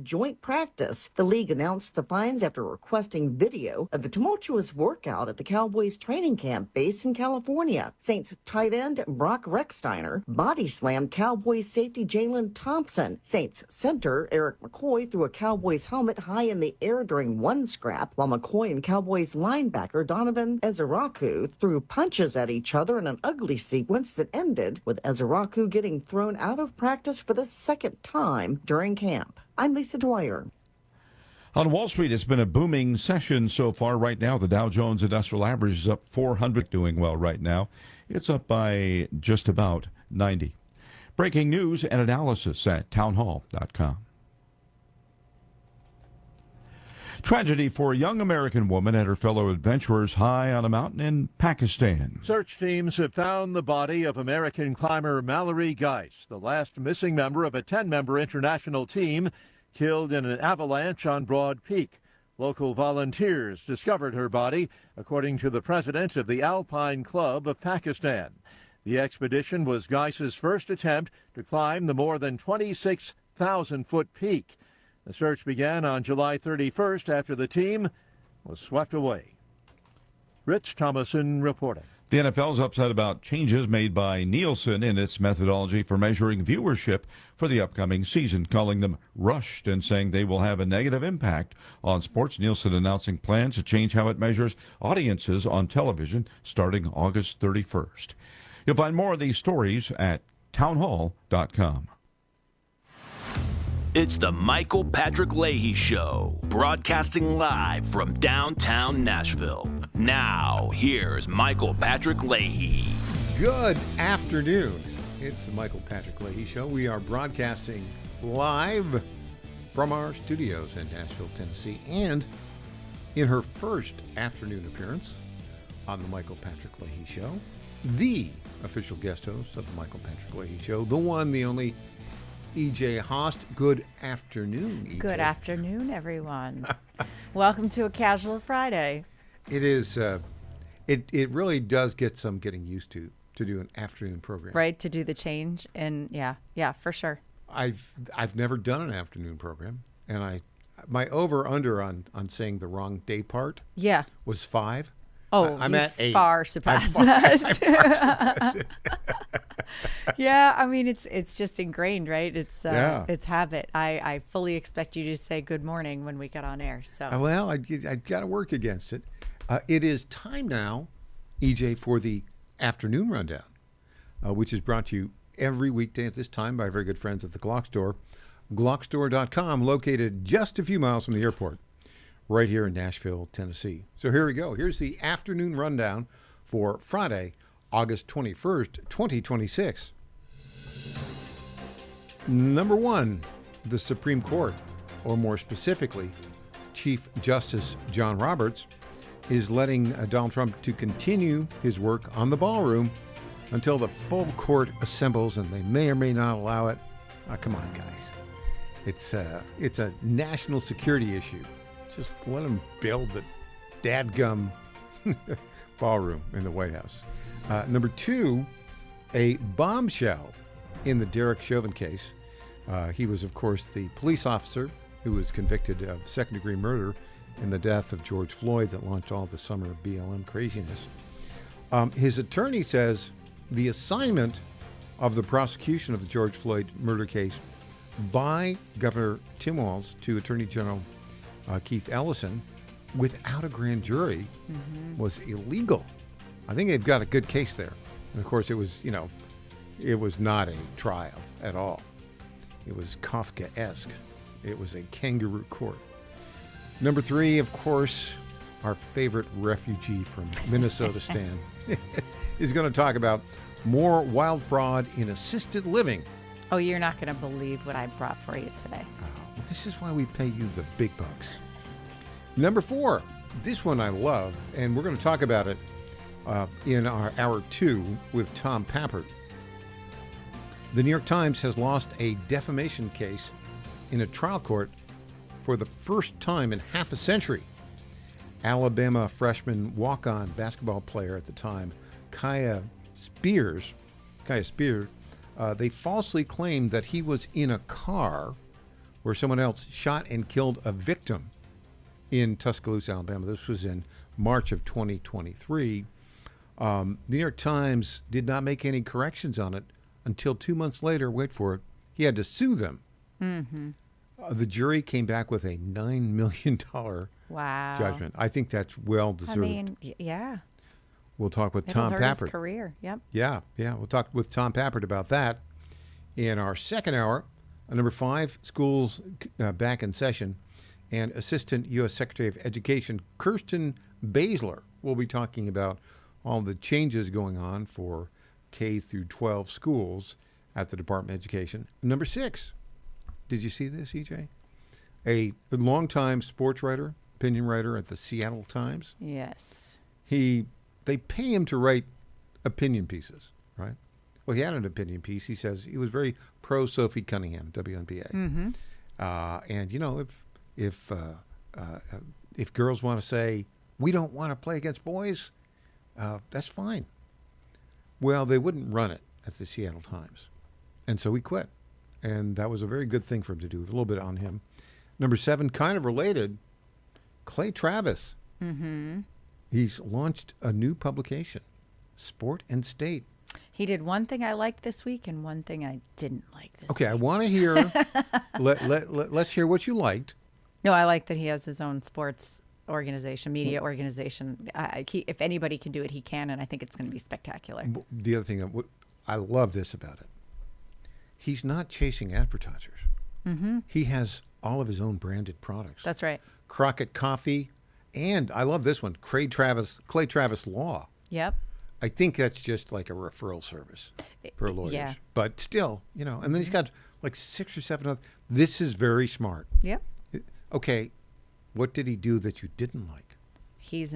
joint practice. The league announced the fines after requesting video of the tumultuous workout at the Cowboys training camp base in California. Saints tight end Brock Rechsteiner body slammed Cowboys safety Jalen Thompson. Saints center Eric McCoy threw a Cowboys helmet high in the air during one scrap, while McCoy and Cowboys linebacker Donovan Ezeraku threw punches at each other in an ugly sequence that ended with Ezeraku getting thrown out of practice for the second time during camp. I'm Lisa Dwyer. On Wall Street, it's been a booming session so far. Right now, the Dow Jones Industrial Average is up 400, doing well right now. It's up by just about 90. Breaking news and analysis at townhall.com. Tragedy for a young American woman and her fellow adventurers high on a mountain in Pakistan. Search teams have found the body of American climber Mallory Geist, the last missing member of a 10-member international team killed in an avalanche on Broad Peak. Local volunteers discovered her body, according to the president of the Alpine Club of Pakistan. The expedition was Geist's first attempt to climb the more than 26,000-foot peak. The search began on July 31st after the team was swept away. Rich Thomason reporting. The NFL's upset about changes made by Nielsen in its methodology for measuring viewership for the upcoming season, calling them rushed and saying they will have a negative impact on sports. Nielsen announcing plans to change how it measures audiences on television starting August 31st. You'll find more of these stories at townhall.com. It's the Michael Patrick Leahy Show, broadcasting live from downtown Nashville. Now, here's Michael Patrick Leahy. Good afternoon. It's the Michael Patrick Leahy Show. We are broadcasting live from our studios in Nashville, Tennessee. And in her first afternoon appearance on the Michael Patrick Leahy Show, the official guest host of the Michael Patrick Leahy Show, the one, the only, EJ Host. Good afternoon, EJ. Good afternoon, everyone. Welcome to a casual Friday. It is. It really does get some getting used to do an afternoon program. Right, to do the change, and yeah, for sure. I've never done an afternoon program, and my over under on saying the wrong day part was 5. Oh, I'm at 8. Far surpassed that. Yeah, I mean it's just ingrained, right? It's habit. I fully expect you to say good morning when we get on air. So well, I got to work against it. It is time now, EJ, for the afternoon rundown, which is brought to you every weekday at this time by our very good friends at the Glock Store, glockstore.com, located just a few miles from the airport, right here in Nashville, Tennessee. So here we go. Here's the afternoon rundown for Friday, August 21st, 2026. Number 1, the Supreme Court, or more specifically, Chief Justice John Roberts, is letting Donald Trump to continue his work on the ballroom until the full court assembles, and they may or may not allow it. Come on, guys. It's a national security issue. Just let him build the dadgum ballroom in the White House. Number 2, a bombshell in the Derek Chauvin case. He was, of course, the police officer who was convicted of second-degree murder in the death of George Floyd that launched all the summer of BLM craziness. His attorney says the assignment of the prosecution of the George Floyd murder case by Governor Tim Walz to Attorney General Keith Ellison without a grand jury was illegal. I think they've got a good case there. And of course, it was not a trial at all. It was Kafkaesque. It was a kangaroo court. Number 3, of course, our favorite refugee from Minnesota, Stan, is going to talk about more wild fraud in assisted living. Oh, you're not going to believe what I brought for you today. Oh, this is why we pay you the big bucks. Number 4, this one I love, and we're going to talk about it in our Hour 2 with Tom Pappert. The New York Times has lost a defamation case in a trial court for the first time in half a century. Alabama freshman walk-on basketball player at the time, Kaya Spears, they falsely claimed that he was in a car where someone else shot and killed a victim in Tuscaloosa, Alabama. This was in March of 2023. The New York Times did not make any corrections on it until 2 months later. Wait for it. He had to sue them. Mm-hmm. The jury came back with a $9 million judgment. I think that's well deserved. I mean, yeah. We'll talk with It'll Tom hurt Pappert. his career. Yep. Yeah. We'll talk with Tom Pappert about that in our second hour. Number 5, schools back in session, and Assistant U.S. Secretary of Education Kirsten Baszler will be talking about all the changes going on for K through 12 schools at the Department of Education. Number 6, did you see this, EJ? A longtime sports writer, opinion writer at the Seattle Times. Yes. They pay him to write opinion pieces, right? Well, he had an opinion piece. He says he was very pro Sophie Cunningham, WNBA. Mm-hmm. And you know, if girls want to say we don't want to play against boys, that's fine. Well, they wouldn't run it at the Seattle Times, and so he quit. And that was a very good thing for him to do. A little bit on him. Number 7, kind of related, Clay Travis. Mm-hmm. He's launched a new publication, Sport and State. He did one thing I liked this week and one thing I didn't like this week. Okay, I want to hear, let's hear what you liked. No, I like that he has his own sports organization, media organization. If anybody can do it, he can, and I think it's going to be spectacular. The other thing, I love this about it. He's not chasing advertisers. Mm-hmm. He has all of his own branded products. That's right. Crockett Coffee, and I love this one, Clay Travis Law. Yep. I think that's just like a referral service for lawyers. Yeah. But still, you know, and then he's got like 6 or 7 other. This is very smart. Yep. Okay, what did he do that you didn't like? He's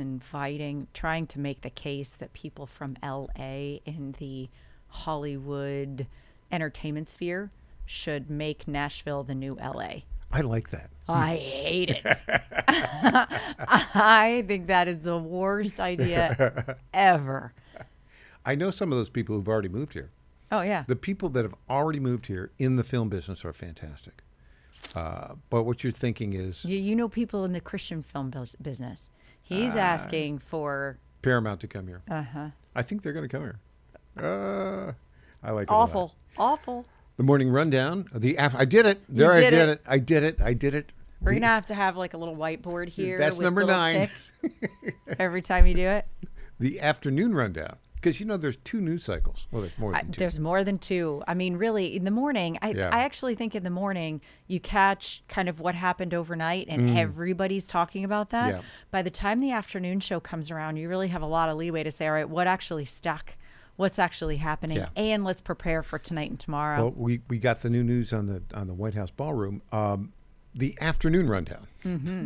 trying to make the case that people from L.A. in the Hollywood entertainment sphere should make Nashville the new L.A. I like that. I hate it. I think that is the worst idea ever. I know some of those people who've already moved here. Oh, yeah. The people that have already moved here in the film business are fantastic. But what you're thinking is... You know people in the Christian film business. He's asking for... Paramount to come here. Uh-huh. I think they're going to come here. I like it Awful. Awful. The morning rundown. I did it. There, I did it. We're going to have like a little whiteboard here. That's with number 9. Every time you do it. The afternoon rundown. Because, you know, there's 2 news cycles. Well, there's more than 2. There's more than 2. I mean, really, in the morning, I actually think in the morning you catch kind of what happened overnight and everybody's talking about that. Yeah. By the time the afternoon show comes around, you really have a lot of leeway to say, all right, what actually stuck? What's actually happening? Yeah. And let's prepare for tonight and tomorrow. Well, we got the new news on the White House ballroom. The afternoon rundown,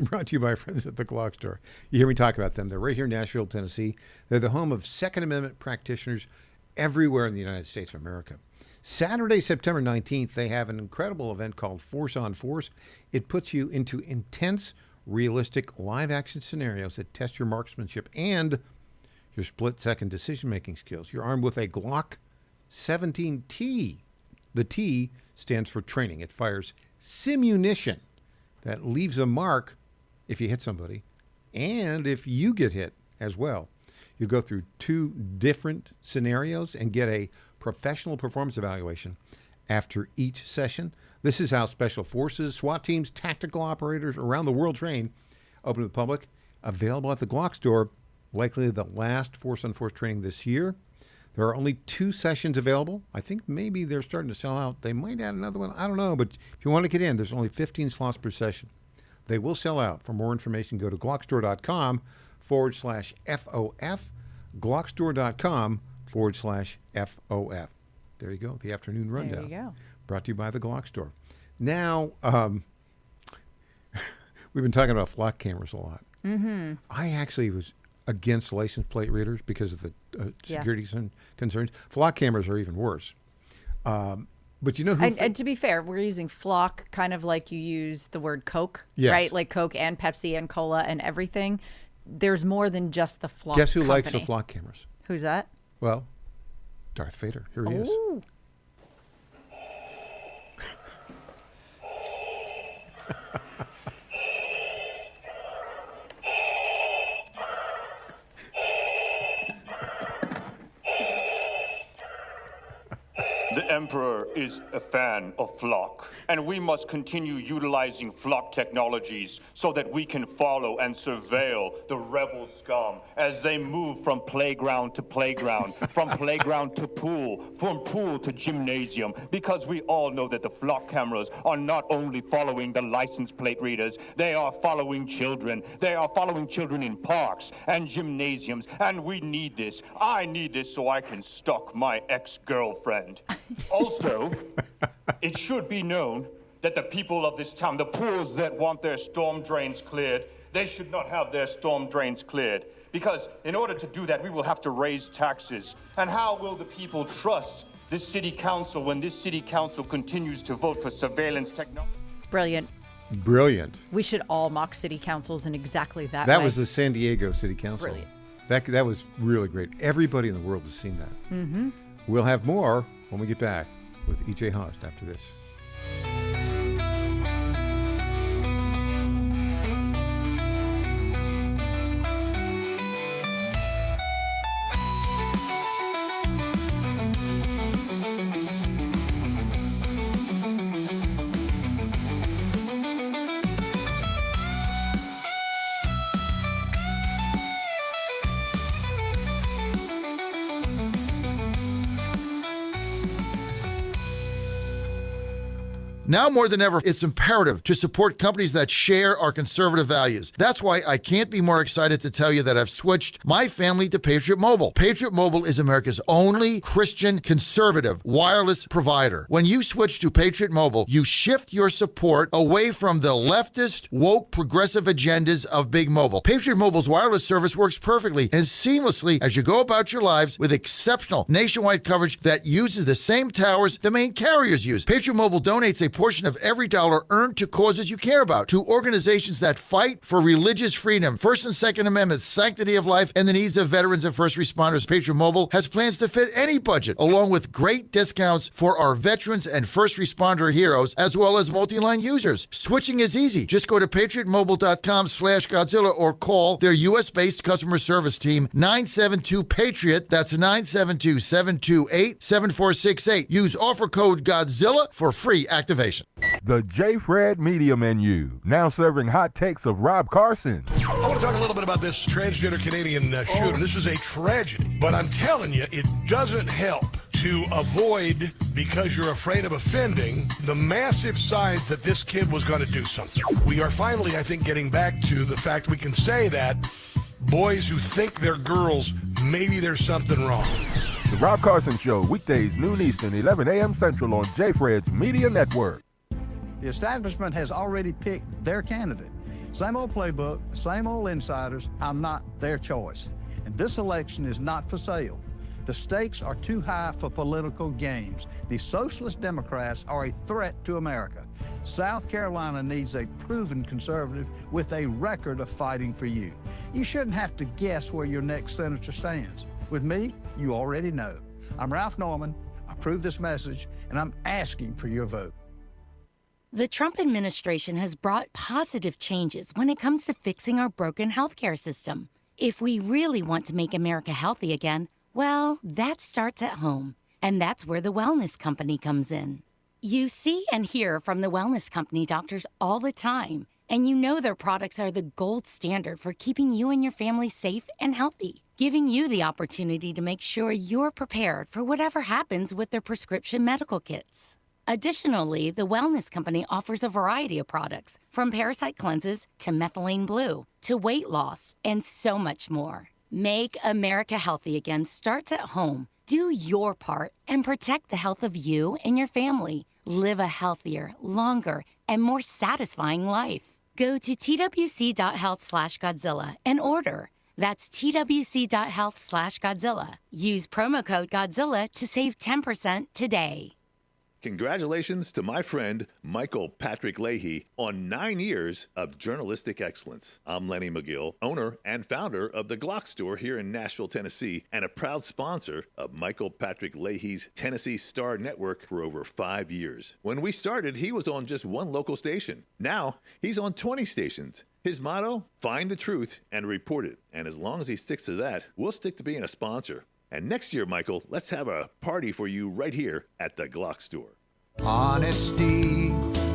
brought to you by our friends at the Glock Store. You hear me talk about them. They're right here in Nashville, Tennessee. They're the home of Second Amendment practitioners everywhere in the United States of America. Saturday, September 19th, they have an incredible event called Force on Force. It puts you into intense, realistic live-action scenarios that test your marksmanship and your split-second decision-making skills. You're armed with a Glock 17T. The T stands for training. It fires simunition that leaves a mark if you hit somebody and if you get hit as well. You go through 2 different scenarios and get a professional performance evaluation after each session. This is how special forces, SWAT teams, tactical operators around the world train. Open to the public. Available at the Glock Store. Likely the last Force on Force training this year. There are only 2 sessions available. I think maybe they're starting to sell out. They might add another one. I don't know. But if you want to get in, there's only 15 slots per session. They will sell out. For more information, go to glockstore.com/FOF. Glockstore.com/FOF. There you go. The afternoon rundown. There you go. Brought to you by the Glock Store. Now, we've been talking about flock cameras a lot. Mm-hmm. I actually was against license plate readers because of the security concerns. Flock cameras are even worse. But you know who... And to be fair, we're using flock kind of like you use the word Coke, right? Like Coke and Pepsi and Cola and everything. There's more than just the flock Guess who company. likes the flock cameras? Who's that? Well, Darth Vader. Here he is. The Emperor is a fan of flock, and we must continue utilizing flock technologies so that we can follow and surveil the rebel scum as they move from playground to playground, from playground to pool, from pool to gymnasium, because we all know that the flock cameras are not only following the license plate readers, they are following children. They are following children in parks and gymnasiums, and we need this. I need this so I can stalk my ex-girlfriend. Also, it should be known that the people of this town, the pools that want their storm drains cleared, they should not have their storm drains cleared. Because in order to do that, we will have to raise taxes. And how will the people trust this city council when this city council continues to vote for surveillance technology? Brilliant. Brilliant. We should all mock city councils in exactly that way. That was the San Diego City Council. Brilliant. That was really great. Everybody in the world has seen that. Mm-hmm. We'll have more when we get back with E.J. Haust after this. Now more than ever, it's imperative to support companies that share our conservative values. That's why I can't be more excited to tell you that I've switched my family to Patriot Mobile. Patriot Mobile is America's only Christian conservative wireless provider. When you switch to Patriot Mobile, you shift your support away from the leftist, woke, progressive agendas of Big Mobile. Patriot Mobile's wireless service works perfectly and seamlessly as you go about your lives with exceptional nationwide coverage that uses the same towers the main carriers use. Patriot Mobile donates a portion of every dollar earned to causes you care about, to organizations that fight for religious freedom, First and Second Amendments, sanctity of life, and the needs of veterans and first responders. Patriot Mobile has plans to fit any budget, along with great discounts for our veterans and first responder heroes, as well as multi-line users. Switching is easy. Just go to patriotmobile.com/Godzilla or call their U.S.-based customer service team, 972-PATRIOT. That's 972-728-7468. Use offer code Godzilla for free activation. The J. Fred Media Menu, now serving hot takes of Rob Carson. I want to talk a little bit about this transgender Canadian shooter. This is a tragedy, but I'm telling you, it doesn't help to avoid, because you're afraid of offending, the massive signs that this kid was going to do something. We are finally, I think, getting back to the fact we can say that boys who think they're girls, maybe there's something wrong. The Rob Carson Show, weekdays, noon Eastern, 11 a.m. Central on J. Fred's Media Network. The establishment has already picked their candidate. Same old playbook, same old insiders. I'm not their choice. And this election is not for sale. The stakes are too high for political games. The Socialist Democrats are a threat to America. South Carolina needs a proven conservative with a record of fighting for you. You shouldn't have to guess where your next senator stands. With me, you already know. I'm Ralph Norman. I approve this message, and I'm asking for your vote. The Trump administration has brought positive changes when it comes to fixing our broken healthcare system. If we really want to make America healthy again, well, that starts at home. And that's where the Wellness Company comes in. You see and hear from the Wellness Company doctors all the time, and you know their products are the gold standard for keeping you and your family safe and healthy, giving you the opportunity to make sure you're prepared for whatever happens with their prescription medical kits. Additionally, the Wellness Company offers a variety of products, from parasite cleanses to methylene blue to weight loss and so much more. Make America healthy again starts at home. Do your part and protect the health of you and your family. Live a healthier, longer, and more satisfying life. Go to twc.health/Godzilla and order. That's twc.health/Godzilla. Use promo code Godzilla to save 10% today. Congratulations to my friend Michael Patrick Leahy on 9 years of journalistic excellence. I'm Lenny McGill, owner and founder of the Glock Store here in Nashville, Tennessee, and a proud sponsor of Michael Patrick Leahy's Tennessee Star Network for over 5 years. When we started, he was on just one local station. Now, he's on 20 stations. His motto, find the truth and report it. And as long as he sticks to that, we'll stick to being a sponsor. And next year, Michael, let's have a party for you right here at the Glock Store. Honesty,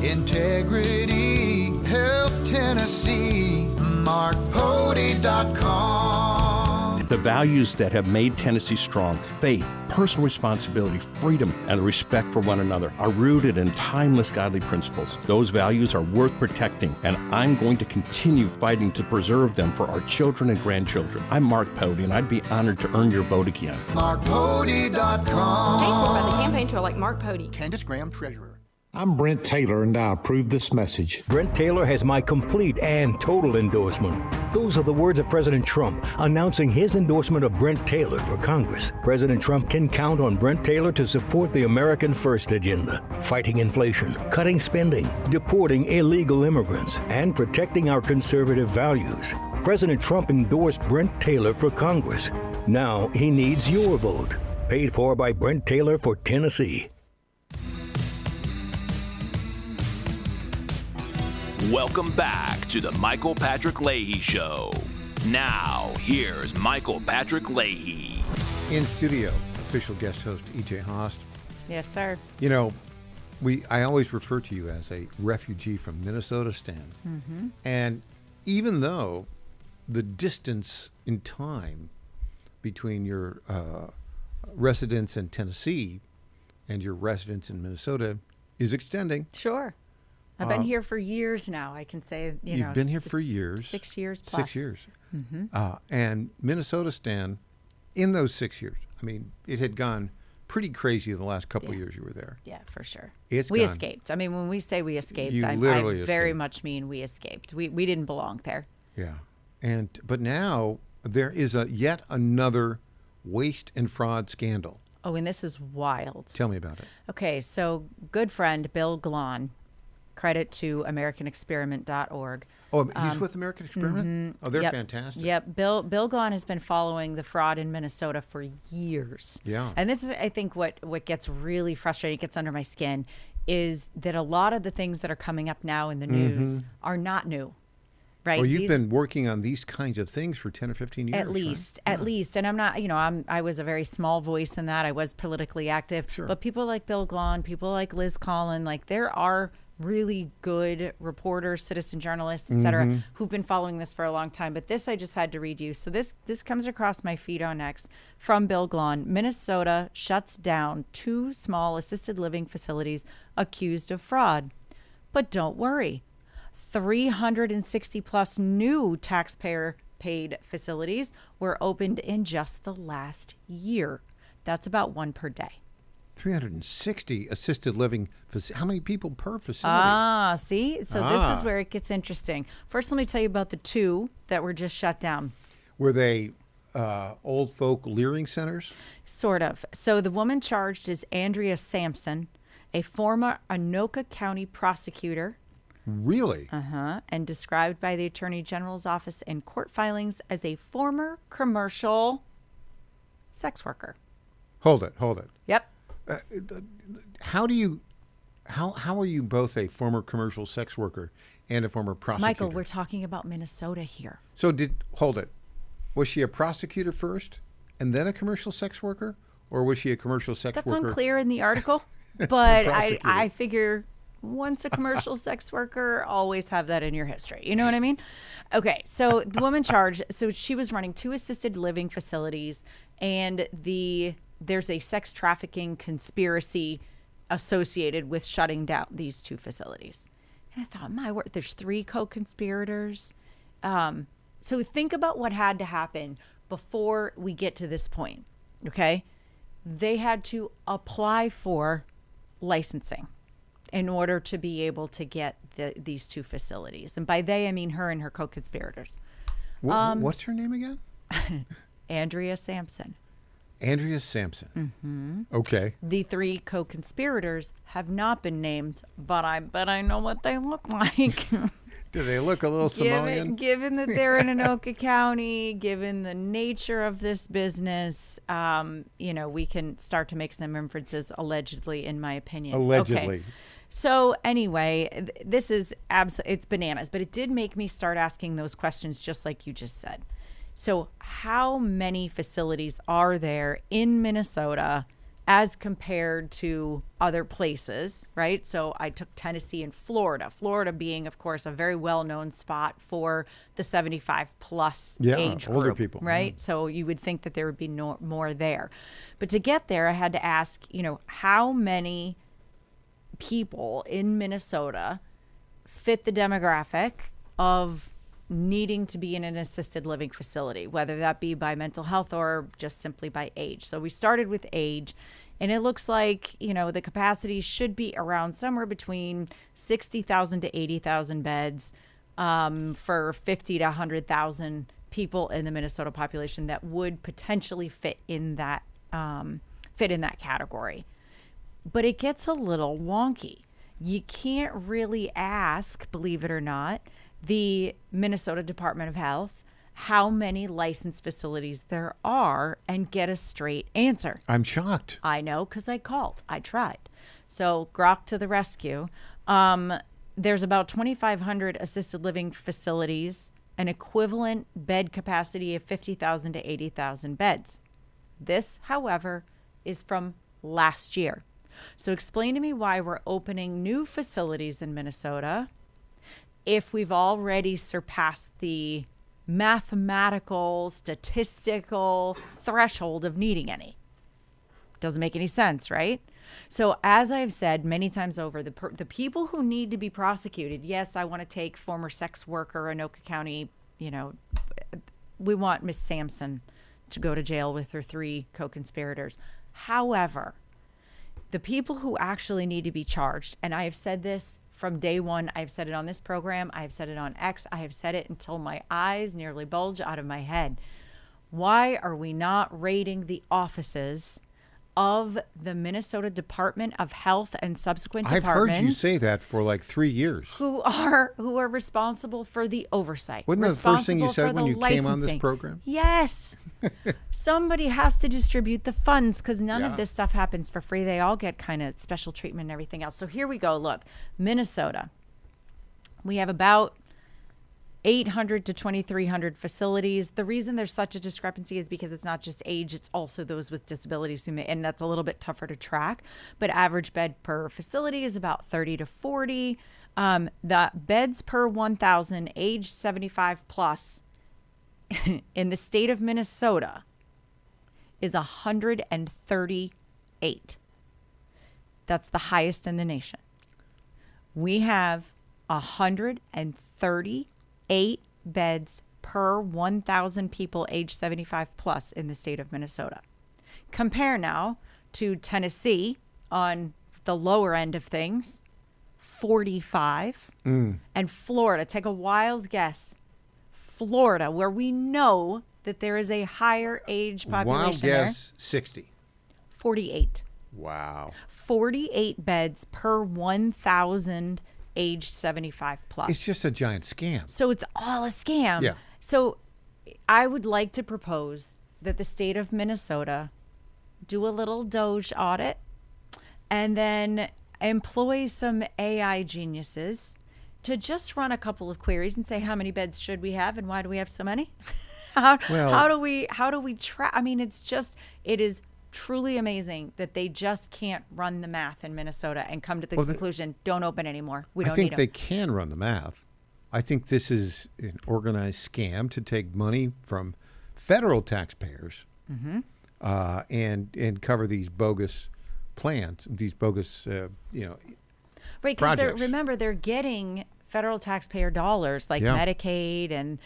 integrity, help Tennessee, markpody.com. The values that have made Tennessee strong, faith, personal responsibility, freedom, and respect for one another are rooted in timeless godly principles. Those values are worth protecting, and I'm going to continue fighting to preserve them for our children and grandchildren. I'm Mark Pody, and I'd be honored to earn your vote again. markpody.com. Paid for by the campaign tour like Mark Pody. Candace Graham, Treasurer. I'm Brent Taylor, and I approve this message. Brent Taylor has my complete and total endorsement. Those are the words of President Trump announcing his endorsement of Brent Taylor for Congress. President Trump can count on Brent Taylor to support the American First agenda, fighting inflation, cutting spending, deporting illegal immigrants, and protecting our conservative values. President Trump endorsed Brent Taylor for Congress. Now he needs your vote. Paid for by Brent Taylor for Tennessee. Welcome back to the Michael Patrick Leahy Show. Now, here's Michael Patrick Leahy. In studio, official guest host E.J. Haast. Yes, sir. You know, I always refer to you as a refugee from Minnesota, Stan. Mm-hmm. And even though the distance in time between your residence in Tennessee and your residence in Minnesota is extending. Sure. I've been here for years now. I can say, you've been here for years. 6 years plus. 6 years. Mm-hmm. And Minnesota, Stan, in those 6 years, I mean, it had gone pretty crazy the last couple of years you were there. Yeah, for sure. We escaped. I mean, when we say we escaped, I very much mean we escaped. We didn't belong there. Yeah. But now there is yet another waste and fraud scandal. Oh, and this is wild. Tell me about it. Okay, so good friend Bill Glahn, credit to AmericanExperiment.org. Oh, he's with American Experiment? Mm-hmm. Oh, they're fantastic. Yep. Bill Glahn has been following the fraud in Minnesota for years. Yeah. And this is, I think, what gets really frustrating, gets under my skin, is that a lot of the things that are coming up now in the news are not new. Right. Well, you've been working on these kinds of things for 10 or 15 years. At least. And I'm not, I was a very small voice in that. I was politically active. Sure. But people like Bill Glahn, people like Liz Collin, like there are really good reporters, citizen journalists, et cetera, who've been following this for a long time. But this I just had to read you. So this comes across my feed on X from Bill Glahn. Minnesota shuts down 2 small assisted living facilities accused of fraud. But don't worry. 360 plus new taxpayer paid facilities were opened in just the last year. That's about 1 per day. 360 assisted living. How many people per facility? See? So this is where it gets interesting. First, let me tell you about the 2 that were just shut down. Were they old folk leering centers? Sort of. So the woman charged is Andrea Sampson, a former Anoka County prosecutor. Really? And described by the Attorney General's office in court filings as a former commercial sex worker. Hold it. Yep. How are you both a former commercial sex worker and a former prosecutor? Michael, we're talking about Minnesota here. So hold it. Was she a prosecutor first and then a commercial sex worker? Or was she a commercial sex worker? That's unclear in the article, but I figure once a commercial sex worker, always have that in your history. You know what I mean? Okay, so the woman charged, so she was running 2 assisted living facilities, and there's a sex trafficking conspiracy associated with shutting down these 2 facilities. And I thought, my word, there's 3 co-conspirators. So think about what had to happen before we get to this point, okay? They had to apply for licensing in order to be able to get these 2 facilities. And by they, I mean her and her co-conspirators. What's her name again? Andrea Sampson. Andrea Sampson. Okay. The 3 co-conspirators have not been named, but I bet I know what they look like. Do they look a little Samoan? Given that they're in Anoka County, given the nature of this business, we can start to make some inferences, allegedly, in my opinion. Allegedly. Okay. So anyway, this is it's bananas, but it did make me start asking those questions just like you just said. So how many facilities are there in Minnesota as compared to other places, right? So I took Tennessee and Florida. Florida being, of course, a very well-known spot for the 75-plus age group, older people, right? Yeah. So you would think that there would be more there. But to get there, I had to ask, how many people in Minnesota fit the demographic of needing to be in an assisted living facility, whether that be by mental health or just simply by age. So we started with age, and it looks like, the capacity should be around somewhere between 60,000 to 80,000 beds for 50 to 100,000 people in the Minnesota population that would potentially fit in that category. But it gets a little wonky. You can't really ask, believe it or not, the Minnesota Department of Health how many licensed facilities there are and get a straight answer. I'm shocked. I know, because I called. I tried. So Grok to the rescue. There's about 2,500 assisted living facilities, an equivalent bed capacity of 50,000 to 80,000 beds. This, however, is from last year. So explain to me why we're opening new facilities in Minnesota if we've already surpassed the mathematical, statistical threshold of needing any. Doesn't make any sense, right? So as I've said many times over, the people who need to be prosecuted, yes, I want to take former sex worker, Anoka County, we want Miss Sampson to go to jail with her 3 co-conspirators. However, the people who actually need to be charged, and I have said this from day one, I've said it on this program, I have said it on X, I have said it until my eyes nearly bulge out of my head. Why are we not raiding the offices of the Minnesota Department of Health and subsequent departments? I've heard you say that for like 3 years. Who are responsible for the oversight. Wasn't that the first thing you said when you came on this program? Yes. Somebody has to distribute the funds because none of this stuff happens for free. They all get kind of special treatment and everything else. So here we go. Look, Minnesota. We have about 800 to 2,300 facilities. The reason there's such a discrepancy is because it's not just age, it's also those with disabilities, and that's a little bit tougher to track. But average bed per facility is about 30 to 40. The beds per 1,000 age 75 plus in the state of Minnesota is 138. That's the highest in the nation. We have 138 beds per 1,000 people age 75 plus in the state of Minnesota. Compare now to Tennessee on the lower end of things, 45, and Florida. Take a wild guess. Florida, where we know that there is a higher age population wild guess, 60. 48. Wow. 48 beds per 1,000 aged 75 plus. It's just a giant scam. So it's all a scam. Yeah. So I would like to propose that the state of Minnesota do a little Doge audit and then employ some AI geniuses to just run a couple of queries and say, how many beds should we have and why do we have so many? How do we track? I mean, it is truly amazing that they just can't run the math in Minnesota and come to the conclusion, don't open anymore. We don't need them. I think they can run the math. I think this is an organized scam to take money from federal taxpayers and cover these bogus plans, these bogus, right, because remember, they're getting federal taxpayer dollars like Medicaid and,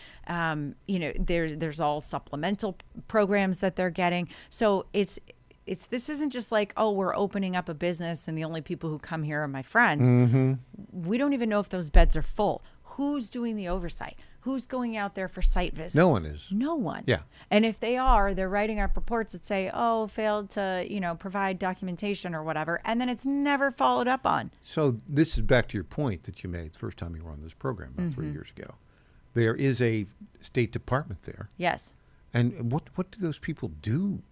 there's all supplemental programs that they're getting. So this isn't just like, oh, we're opening up a business and the only people who come here are my friends. We don't even know if those beds are full. Who's doing the oversight? Who's going out there for site visits? No one is. No one. Yeah. And if they are, they're writing up reports that say, oh, failed to, provide documentation or whatever, and then it's never followed up on. So this is back to your point that you made the first time you were on this program about 3 years ago. There is a State Department there. Yes. And what do those people do?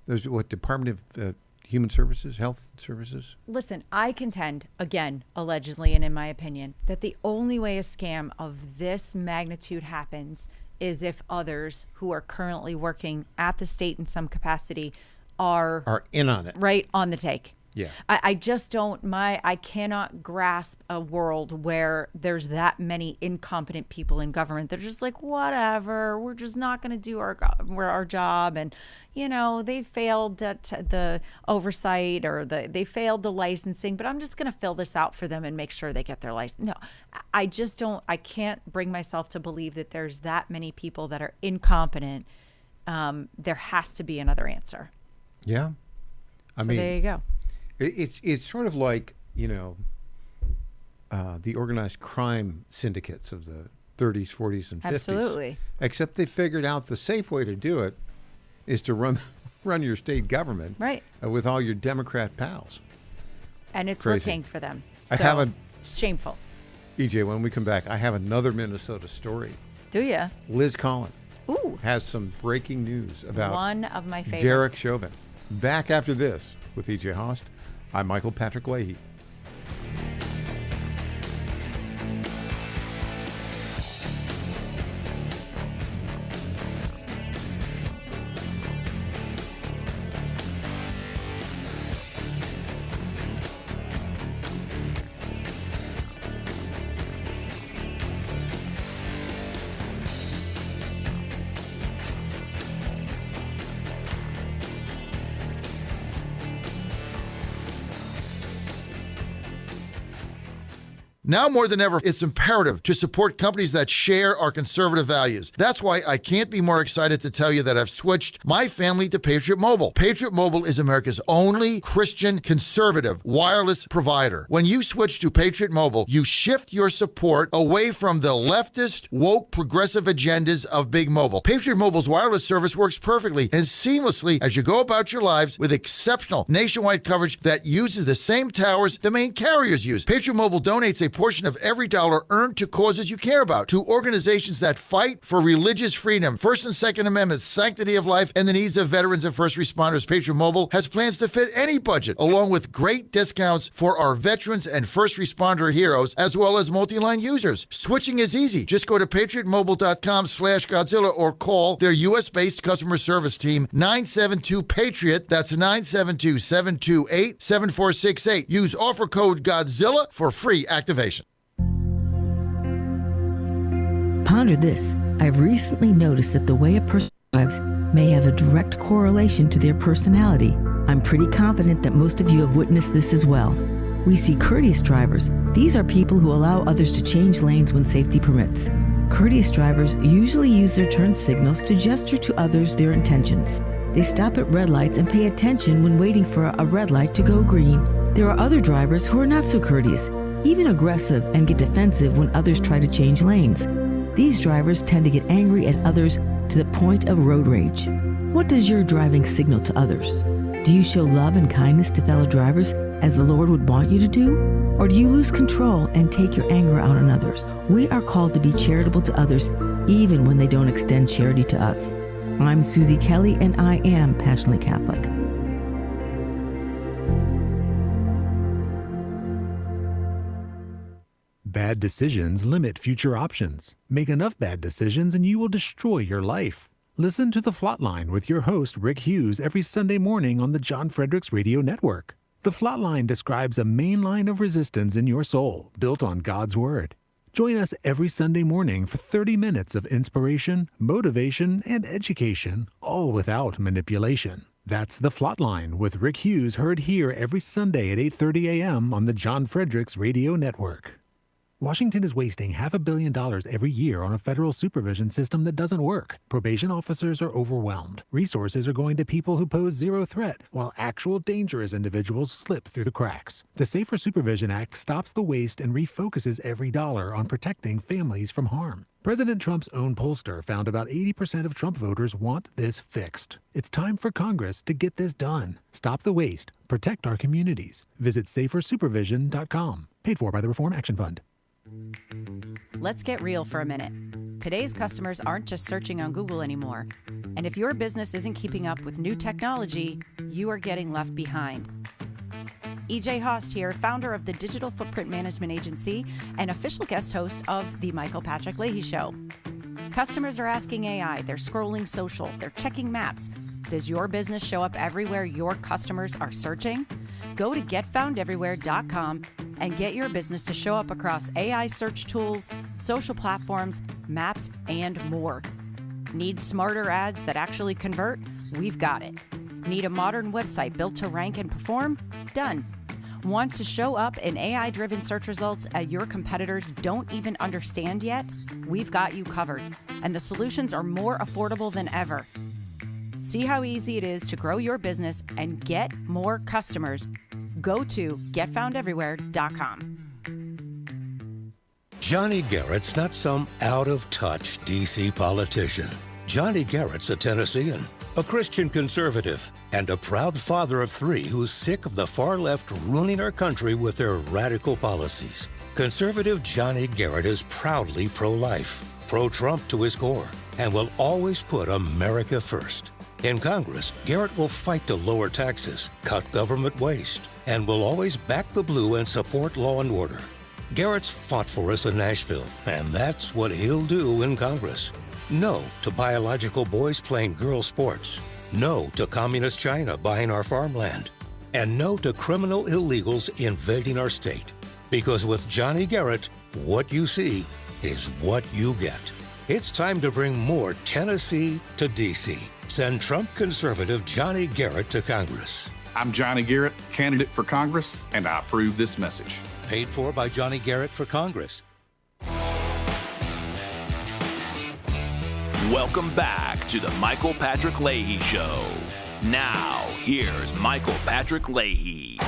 There's what, Department of Human Services, Health Services? Listen, I contend, again, allegedly and in my opinion, that the only way a scam of this magnitude happens is if others who are currently working at the state in some capacity are in on it. Right on the take. Yeah. I just don't, I cannot grasp a world where there's that many incompetent people in government. They're just like, whatever, we're just not going to do our job. And, they failed the oversight or they failed the licensing, but I'm just going to fill this out for them and make sure they get their license. No, I can't bring myself to believe that there's that many people that are incompetent. There has to be another answer. Yeah. So there you go. It's sort of like, the organized crime syndicates of the 30s, 40s, and 50s. Absolutely. Except they figured out the safe way to do it is to run your state government right with all your Democrat pals. And it's Crazy. working for them. I So have it's shameful. EJ, when we come back, I have another Minnesota story. Do you? Liz Collin Ooh. has some breaking news about one of my favorites. Derek Chauvin. Back after this with EJ Host. I'm Michael Patrick Leahy. Now more than ever, it's imperative to support companies that share our conservative values. That's why I can't be more excited to tell you that I've switched my family to Patriot Mobile. Patriot Mobile is America's only Christian conservative wireless provider. When you switch to Patriot Mobile, you shift your support away from the leftist, woke, progressive agendas of Big Mobile. Patriot Mobile's wireless service works perfectly and seamlessly as you go about your lives with exceptional nationwide coverage that uses the same towers the main carriers use. Patriot Mobile donates a portion of every dollar earned to causes you care about, to organizations that fight for religious freedom, First and Second Amendments, sanctity of life, and the needs of veterans and first responders. Patriot Mobile has plans to fit any budget, along with great discounts for our veterans and first responder heroes, as well as multi-line users. Switching is easy. Just go to patriotmobile.com/Godzilla or call their U.S.-based customer service team, 972-PATRIOT. That's 972-728-7468. Use offer code Godzilla for free activation. Ponder this. I've recently noticed that the way a person drives may have a direct correlation to their personality. I'm pretty confident that most of you have witnessed this as well. We see courteous drivers. These are people who allow others to change lanes when safety permits. Courteous drivers usually use their turn signals to gesture to others their intentions. They stop at red lights and pay attention when waiting for a red light to go green. There are other drivers who are not so courteous, even aggressive, and get defensive when others try to change lanes. These drivers tend to get angry at others to the point of road rage. What does your driving signal to others? Do you show love and kindness to fellow drivers as the Lord would want you to do? Or do you lose control and take your anger out on others? We are called to be charitable to others even when they don't extend charity to us. I'm Susie Kelly, and I am passionately Catholic. Bad decisions limit future options. Make enough bad decisions and you will destroy your life. Listen to The Flatline with your host, Rick Hughes, every Sunday morning on the John Fredericks Radio Network. The Flatline describes a main line of resistance in your soul, built on God's Word. Join us every Sunday morning for 30 minutes of inspiration, motivation, and education, all without manipulation. That's The Flatline with Rick Hughes, heard here every Sunday at 8:30 a.m. on the John Fredericks Radio Network. Washington is wasting $500 million every year on a federal supervision system that doesn't work. Probation officers are overwhelmed. Resources are going to people who pose zero threat, while actual dangerous individuals slip through the cracks. The Safer Supervision Act stops the waste and refocuses every dollar on protecting families from harm. President Trump's own pollster found about 80% of Trump voters want this fixed. It's time for Congress to get this done. Stop the waste. Protect our communities. Visit safersupervision.com. Paid for by the Reform Action Fund. Let's get real for a minute. Today's customers aren't just searching on Google anymore. And if your business isn't keeping up with new technology, you are getting left behind. EJ Host here, founder of the Digital Footprint Management Agency and official guest host of the Michael Patrick Leahy Show. Customers are asking AI, they're scrolling social, they're checking maps. Does your business show up everywhere your customers are searching? Go to getfoundeverywhere.com and get your business to show up across AI search tools, social platforms, maps, and more. Need smarter ads that actually convert? We've got it. Need a modern website built to rank and perform? Done. Want to show up in AI-driven search results that your competitors don't even understand yet? We've got you covered, and the solutions are more affordable than ever. See how easy it is to grow your business and get more customers. Go to getfoundeverywhere.com. Johnny Garrett's not some out-of-touch D.C. politician. Johnny Garrett's a Tennessean, a Christian conservative, and a proud father of three who's sick of the far left ruining our country with their radical policies. Conservative Johnny Garrett is proudly pro-life, pro-Trump to his core, and will always put America first. In Congress, Garrett will fight to lower taxes, cut government waste, and will always back the blue and support law and order. Garrett's fought for us in Nashville, and that's what he'll do in Congress. No to biological boys playing girl sports. No to communist China buying our farmland. And no to criminal illegals invading our state. Because with Johnny Garrett, what you see is what you get. It's time to bring more Tennessee to D.C. Send Trump conservative Johnny Garrett to Congress. I'm Johnny Garrett, candidate for Congress, and I approve this message. Paid for by Johnny Garrett for Congress. Welcome back to the Michael Patrick Leahy Show. Now, here's Michael Patrick Leahy.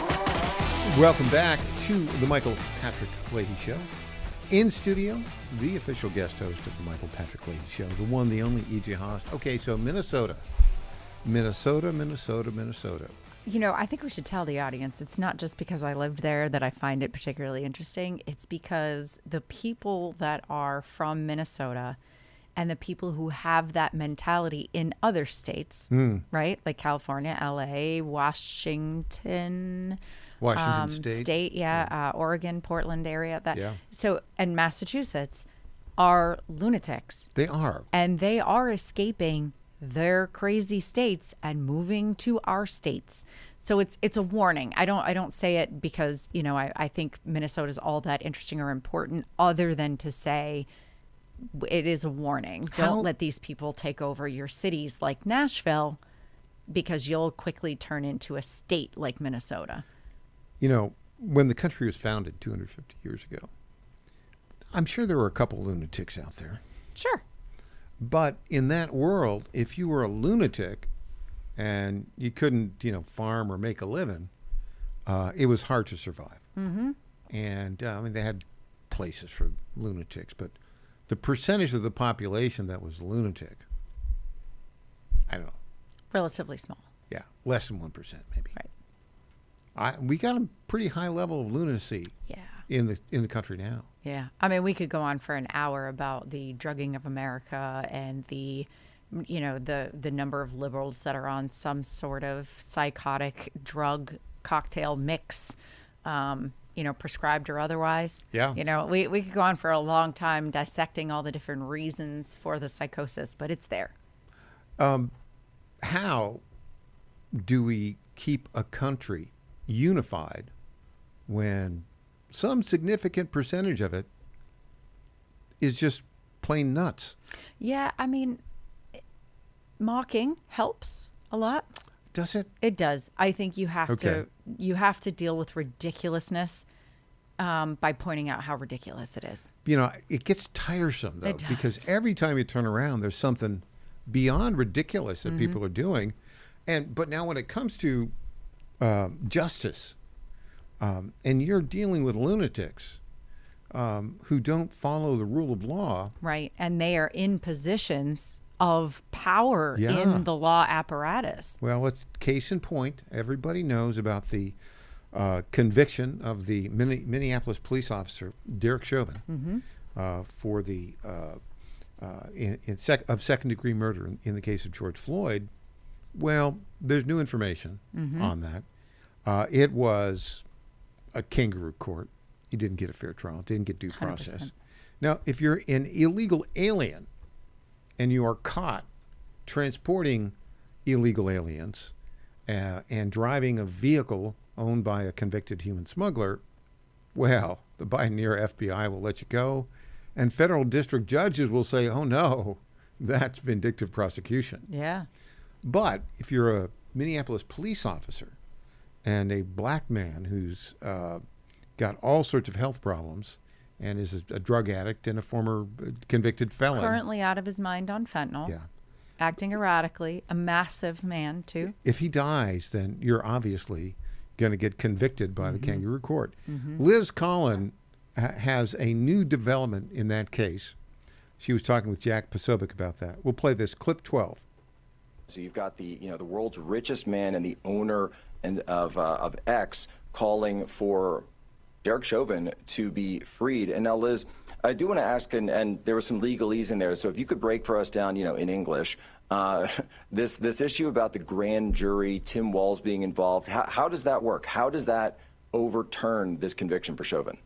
Welcome back to the Michael Patrick Leahy Show. In studio, the official guest host of the Michael Patrick Leahy Show, the one, the only EJ Host. Okay, so Minnesota. You know, I think we should tell the audience it's not just because I lived there that I find it particularly interesting. It's because the people that are from Minnesota and the people who have that mentality in other states, right? Like California, LA, Washington State, Oregon, Portland area. So, and Massachusetts are lunatics. They are. And they are escaping their crazy states and moving to our states. So it's a warning. I don't say it because, you know, I think Minnesota is all that interesting or important, other than to say it is a warning. Don't let these people take over your cities like Nashville, because you'll quickly turn into a state like Minnesota. You know, when the country was founded 250 years ago, I'm sure there were a couple lunatics out there. Sure. But in that world, if you were a lunatic and you couldn't, you know, farm or make a living, it was hard to survive. Mm-hmm. And, I mean, they had places for lunatics, but the percentage of the population that was lunatic, I don't know. Relatively small. Yeah, less than 1% maybe. Right. We got a pretty high level of lunacy in the country now. Yeah. I mean, we could go on for an hour about the drugging of America and the, you know, the number of liberals that are on some sort of psychotic drug cocktail mix, you know, prescribed or otherwise. Yeah. You know, we could go on for a long time dissecting all the different reasons for the psychosis, but it's there. How do we keep a country unified when some significant percentage of it is just plain nuts? Yeah, I mean, mocking helps a lot. Does it? It does. I think you have to deal with ridiculousness by pointing out how ridiculous it is. You know, it gets tiresome, though, because every time you turn around, there's something beyond ridiculous that people are doing. But now when it comes to justice, and you're dealing with lunatics who don't follow the rule of law. Right. And they are in positions of power in the law apparatus. Well, it's case in point. Everybody knows about the conviction of the Minneapolis police officer, Derek Chauvin, for the second-degree murder in the case of George Floyd. Well, there's new information on that. It was a kangaroo court. He didn't get a fair trial. Didn't get due process. 100%. Now, if you're an illegal alien and you are caught transporting illegal aliens and driving a vehicle owned by a convicted human smuggler, well, the Biden-era FBI will let you go, and federal district judges will say, oh, no, that's vindictive prosecution. Yeah. But if you're a Minneapolis police officer and a black man who's got all sorts of health problems and is a drug addict and a former convicted felon. Currently out of his mind on fentanyl. Yeah. Acting erratically. A massive man, too. If he dies, then you're obviously going to get convicted by the kangaroo court. Liz Collin has a new development in that case. She was talking with Jack Posobiec about that. We'll play this, clip 12. So you've got the world's richest man and the owner of X calling for Derek Chauvin to be freed. And now, Liz, I do want to ask, and there was some legalese in there, so if you could break for us down, in English, this issue about the grand jury, Tim Walz being involved, how does that work? How does that overturn this conviction for Chauvin?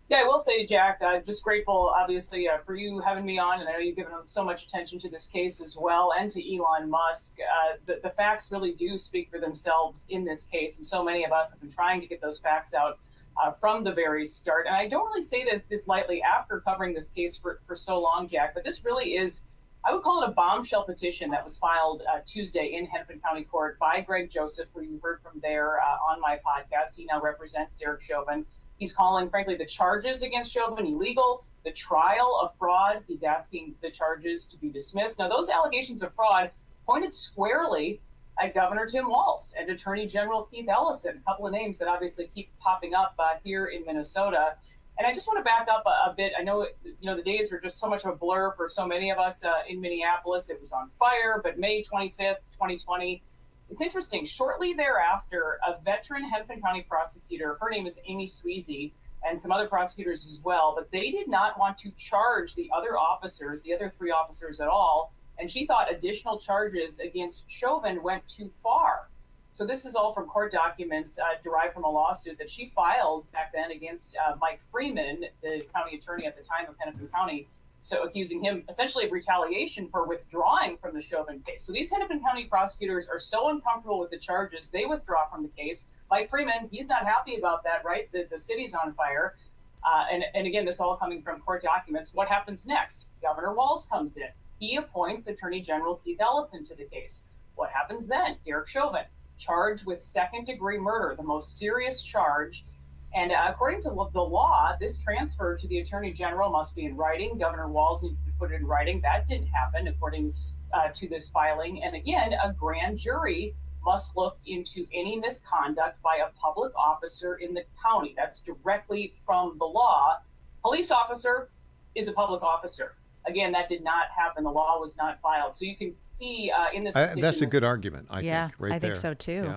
Yeah, I will say, Jack, just grateful, obviously, for you having me on, and I know you've given so much attention to this case as well, and to Elon Musk. The facts really do speak for themselves in this case, and so many of us have been trying to get those facts out from the very start. And I don't really say this lightly after covering this case for so long, Jack, but this really is, I would call it a bombshell petition that was filed Tuesday in Hennepin County Court by Greg Joseph, who you heard from there on my podcast. He now represents Derek Chauvin. He's calling, frankly, the charges against Chauvin illegal, the trial of fraud. He's asking the charges to be dismissed. Now, those allegations of fraud pointed squarely at Governor Tim Walz and Attorney General Keith Ellison, a couple of names that obviously keep popping up here in Minnesota. And I just want to back up a bit. I know, the days are just so much of a blur for so many of us in Minneapolis. It was on fire, but May 25th, 2020. It's interesting. Shortly thereafter, a veteran Hennepin County prosecutor, her name is Amy Sweezy, and some other prosecutors as well, but they did not want to charge the other three officers at all. And she thought additional charges against Chauvin went too far. So this is all from court documents derived from a lawsuit that she filed back then against Mike Freeman, the county attorney at the time of Hennepin County, so accusing him essentially of retaliation for withdrawing from the Chauvin case. So these Hennepin County prosecutors are so uncomfortable with the charges, they withdraw from the case. Mike Freeman, he's not happy about that, right? The city's on fire. And again, this all coming from court documents. What happens next? Governor Walz comes in. He appoints Attorney General Keith Ellison to the case. What happens then? Derek Chauvin, charged with second-degree murder, the most serious charge. And according to the law, this transfer to the Attorney General must be in writing. Governor Walz needed to put it in writing. That didn't happen, according to this filing. And again, a grand jury must look into any misconduct by a public officer in the county. That's directly from the law. Police officer is a public officer. Again, that did not happen. The law was not filed. So you can see in this petition, that's a good argument, I think, right there. I think so, too.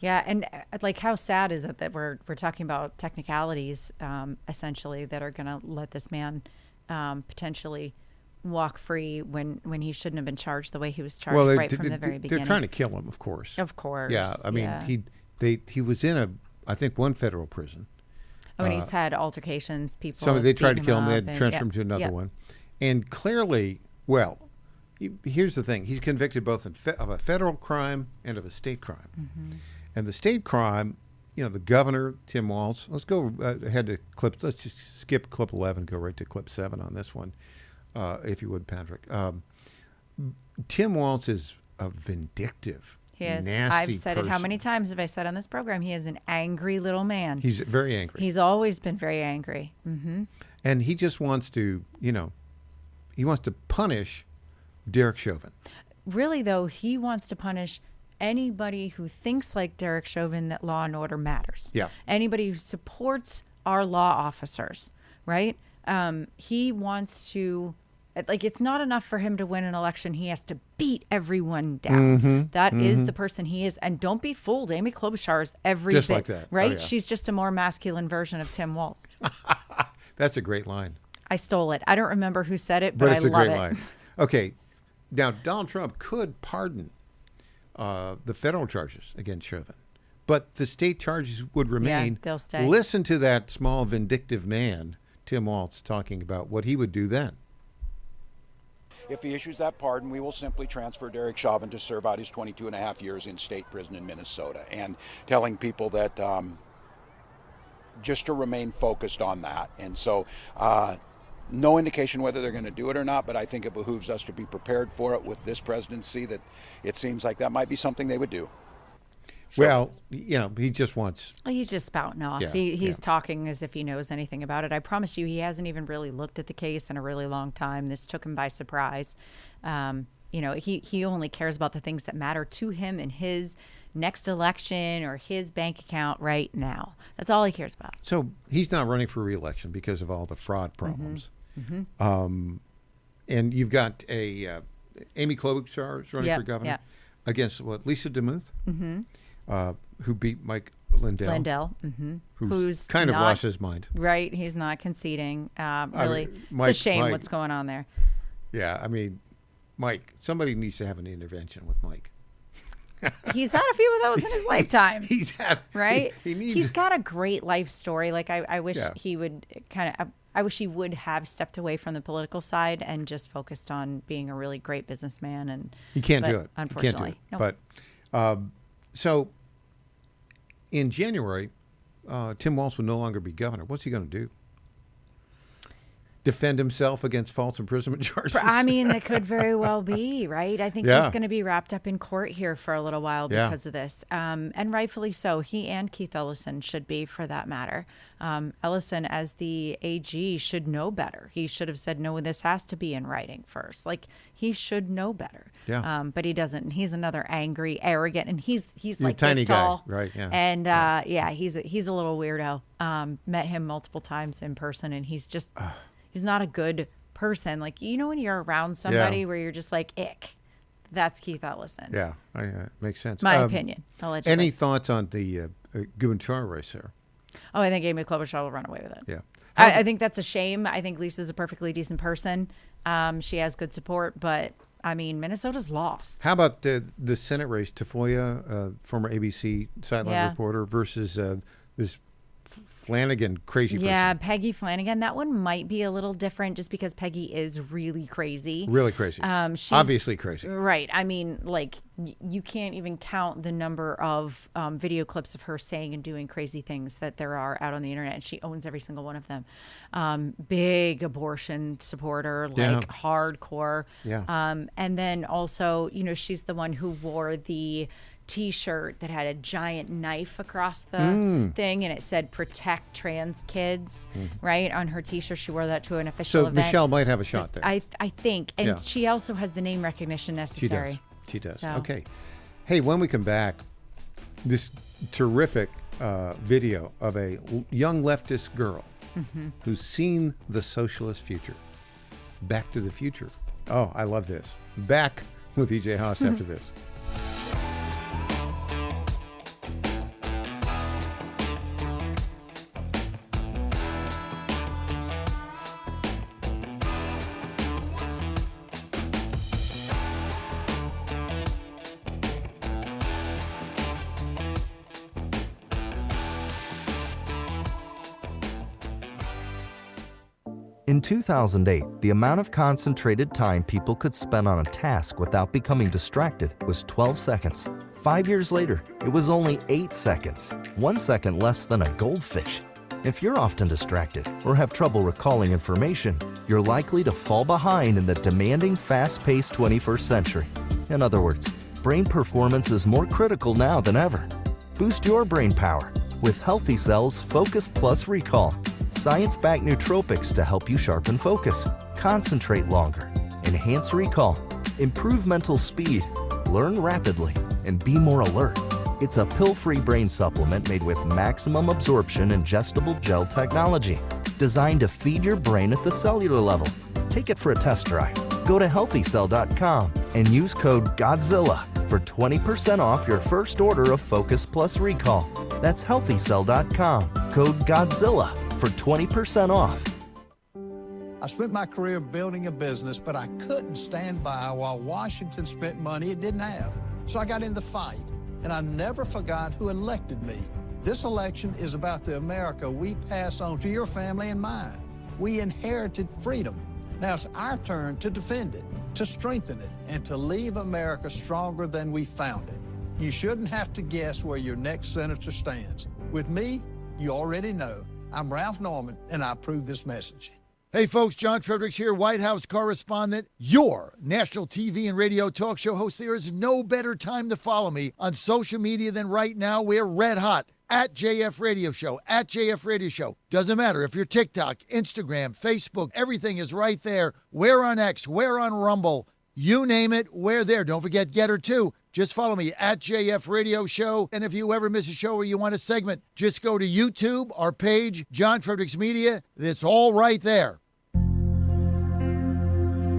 Yeah, and like, how sad is it that we're talking about technicalities, essentially, that are going to let this man potentially walk free when he shouldn't have been charged the way he was charged from the very beginning. They're trying to kill him, of course. Of course. Yeah, I mean, he was in I think one federal prison. And he's had altercations. They tried to kill him. They had to transfer him to another one. And clearly, here's the thing. He's convicted both of a federal crime and of a state crime. Mm-hmm. And the state crime, the governor, Tim Walz. Let's go ahead to clip. Let's just skip clip 11, go right to clip 7 on this one, if you would, Patrick. Tim Walz is vindictive. He is. nasty I've said person. it. How many times have I said on this program? He is an angry little man. He's very angry. He's always been very angry. Mm-hmm. And he just wants to, he wants to punish Derek Chauvin. Really, though, he wants to punish anybody who thinks like Derek Chauvin that law and order matters. Yeah. Anybody who supports our law officers, right? He wants to, it's not enough for him to win an election. He has to beat everyone down. Mm-hmm. That is the person he is. And don't be fooled. Amy Klobuchar is every Just bit, like that. right? Oh, yeah. She's just a more masculine version of Tim Walz. That's a great line. I stole it. I don't remember who said it, but it's I a love great it. line. Okay. Now, Donald Trump could pardon the federal charges against Chauvin, but the state charges would remain. Yeah, they'll stay. Listen to that small, vindictive man, Tim Walz, talking about what he would do then. If he issues that pardon, we will simply transfer Derek Chauvin to serve out his 22 and a half years in state prison in Minnesota, and telling people that just to remain focused on that. And so no indication whether they're going to do it or not, but I think it behooves us to be prepared for it with this presidency, that it seems like that might be something they would do. Well, he just wants... He's just spouting off. Yeah, He's talking as if he knows anything about it. I promise you, he hasn't even really looked at the case in a really long time. This took him by surprise. He only cares about the things that matter to him in his next election or his bank account right now. That's all he cares about. So he's not running for re-election because of all the fraud problems. Mm-hmm. And you've got Amy Klobuchar is running for governor against Lisa DeMuth, who beat Mike Lindell. Who's kind of not, lost his mind. Right, he's not conceding. Really, Mike, it's a shame what's going on there. Yeah, I mean, Mike, somebody needs to have an intervention with Mike. He's had a few of those in his lifetime. He's got a great life story. Like I wish he would I wish he would have stepped away from the political side and just focused on being a really great businessman. And he can't do it. Unfortunately, he can't do it. But so in January, Tim Walz will no longer be governor. What's he going to do? Defend himself against false imprisonment charges? I mean, it could very well be, right? I think he's going to be wrapped up in court here for a little while because of this. And rightfully so. He and Keith Ellison should be, for that matter. Ellison, as the AG, should know better. He should have said, no, this has to be in writing first. Like, he should know better. Yeah. But he doesn't. He's another angry, arrogant, and he's like tiny this tall. guy, right? Yeah. And he's a little weirdo. Met him multiple times in person, and he's just... He's not a good person. Like, when you're around somebody where you're just like, ick. That's Keith Ellison. Yeah, makes sense. My opinion, allegedly. Any thoughts on the gubernatorial race there? Oh, I think Amy Klobuchar will run away with it. Yeah. I think that's a shame. I think Lisa's a perfectly decent person. She has good support, but, I mean, Minnesota's lost. How about the Senate race, Tafoya, former ABC sideline reporter, versus this Flanagan crazy person? Yeah, Peggy Flanagan. That one might be a little different just because Peggy is really crazy. Really crazy. She's obviously crazy. Right. I mean, like, you can't even count the number of video clips of her saying and doing crazy things that there are out on the internet. And she owns every single one of them. Big abortion supporter, like hardcore. Yeah. And then also, she's the one who wore the T-shirt that had a giant knife across the thing, and it said "Protect Trans Kids." Right on her T-shirt, she wore that to an official event. So Michelle might have a shot there. I think, and she also has the name recognition necessary. She does. So. Okay. Hey, when we come back, this terrific video of a young leftist girl who's seen the socialist future. Back to the Future. Oh, I love this. Back with EJ Haust after this. In 2008, the amount of concentrated time people could spend on a task without becoming distracted was 12 seconds. 5 years later, it was only 8 seconds, 1 second less than a goldfish. If you're often distracted or have trouble recalling information, you're likely to fall behind in the demanding, fast-paced 21st century. In other words, brain performance is more critical now than ever. Boost your brain power with Healthy Cell's Focus Plus Recall. Science-backed nootropics to help you sharpen focus, concentrate longer, enhance recall, improve mental speed, learn rapidly, and be more alert. It's a pill-free brain supplement made with maximum absorption ingestible gel technology, designed to feed your brain at the cellular level. Take it for a test drive. Go to healthycell.com and use code GODZILLA for 20% off your first order of Focus Plus Recall. That's healthycell.com, code GODZILLA for 20% off. I spent my career building a business, but I couldn't stand by while Washington spent money it didn't have. So I got in the fight, and I never forgot who elected me. This election is about the America we pass on to your family and mine. We inherited freedom. Now it's our turn to defend it, to strengthen it, and to leave America stronger than we found it. You shouldn't have to guess where your next senator stands. With me, you already know. I'm Ralph Norman, and I approve this message. Hey, folks, John Fredericks here, White House correspondent, your national TV and radio talk show host. There is no better time to follow me on social media than right now. We're red hot. At JF Radio Show, at JF Radio Show. Doesn't matter if you're TikTok, Instagram, Facebook, everything is right there. We're on X, we're on Rumble. You name it, we're there. Don't forget Getter too. Just follow me at JF Radio Show. And if you ever miss a show or you want a segment, just go to YouTube, our page, John Fredericks Media. It's all right there.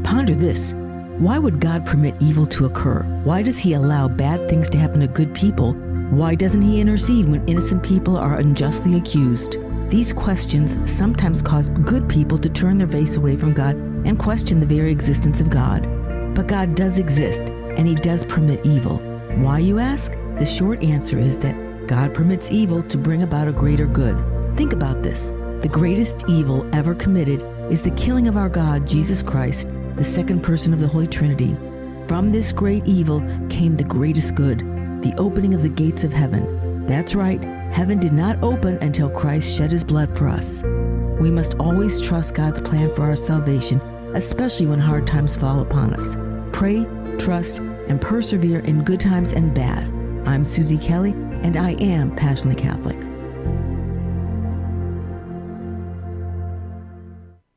Ponder this. Why would God permit evil to occur? Why does he allow bad things to happen to good people? Why doesn't he intercede when innocent people are unjustly accused? These questions sometimes cause good people to turn their face away from God and question the very existence of God. But God does exist, and he does permit evil. Why, you ask? The short answer is that God permits evil to bring about a greater good. Think about this. The greatest evil ever committed is the killing of our God, Jesus Christ, the second person of the Holy Trinity. From this great evil came the greatest good, the opening of the gates of heaven. That's right, heaven did not open until Christ shed his blood for us. We must always trust God's plan for our salvation, especially when hard times fall upon us. Pray, trust, and persevere in good times and bad. I'm Susie Kelly, and I am passionately Catholic.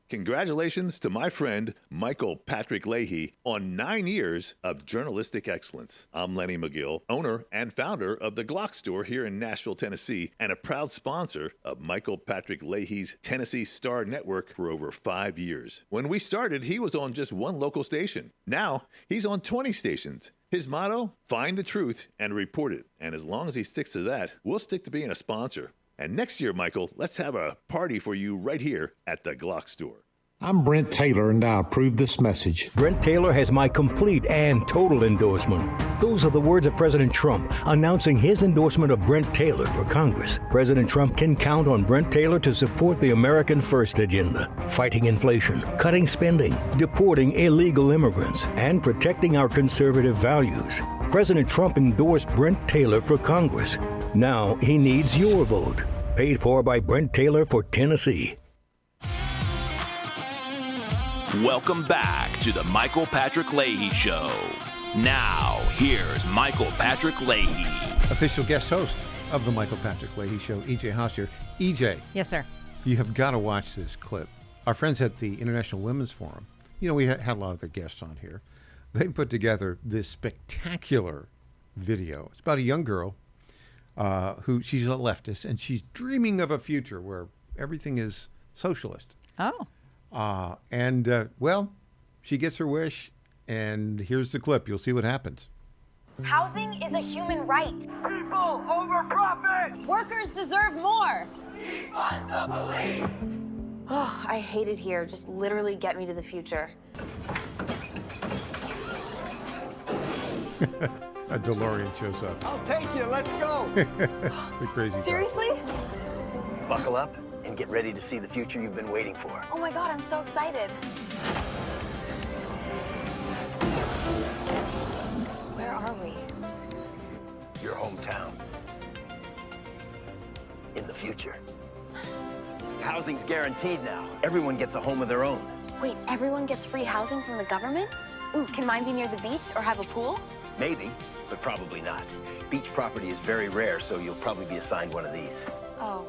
Congratulations to my friend Michael Patrick Leahy on 9 years of journalistic excellence. I'm Lenny McGill, owner and founder of the Glock Store here in Nashville, Tennessee, and a proud sponsor of Michael Patrick Leahy's Tennessee Star Network for over 5 years. When we started, he was on just one local station. Now, he's on 20 stations. His motto, find the truth and report it. And as long as he sticks to that, we'll stick to being a sponsor. And next year, Michael, let's have a party for you right here at the Glock Store. I'm Brent Taylor, and I approve this message. Brent Taylor has my complete and total endorsement. Those are the words of President Trump announcing his endorsement of Brent Taylor for Congress. President Trump can count on Brent Taylor to support the American First agenda, fighting inflation, cutting spending, deporting illegal immigrants, and protecting our conservative values. President Trump endorsed Brent Taylor for Congress. Now he needs your vote. Paid for by Brent Taylor for Tennessee. Welcome back to the Michael Patrick Leahy Show. Now, here's Michael Patrick Leahy. Official guest host of the Michael Patrick Leahy Show, E.J. Haas here. E.J. Yes, sir. You have got to watch this clip. Our friends at the International Women's Forum, we had a lot of their guests on here. They put together this spectacular video. It's about a young girl who she's a leftist, and she's dreaming of a future where everything is socialist. Oh. Well, she gets her wish, and here's the clip. You'll see what happens. Housing is a human right. People over profit! Workers deserve more. Defund the police! Oh, I hate it here. Just literally get me to the future. A DeLorean shows up. I'll take you. Let's go. The crazy. Seriously? Buckle up and get ready to see the future you've been waiting for. Oh my God, I'm so excited. Where are we? Your hometown. In the future. Housing's guaranteed now. Everyone gets a home of their own. Wait, everyone gets free housing from the government? Ooh, can mine be near the beach or have a pool? Maybe, but probably not. Beach property is very rare, so you'll probably be assigned one of these. Oh,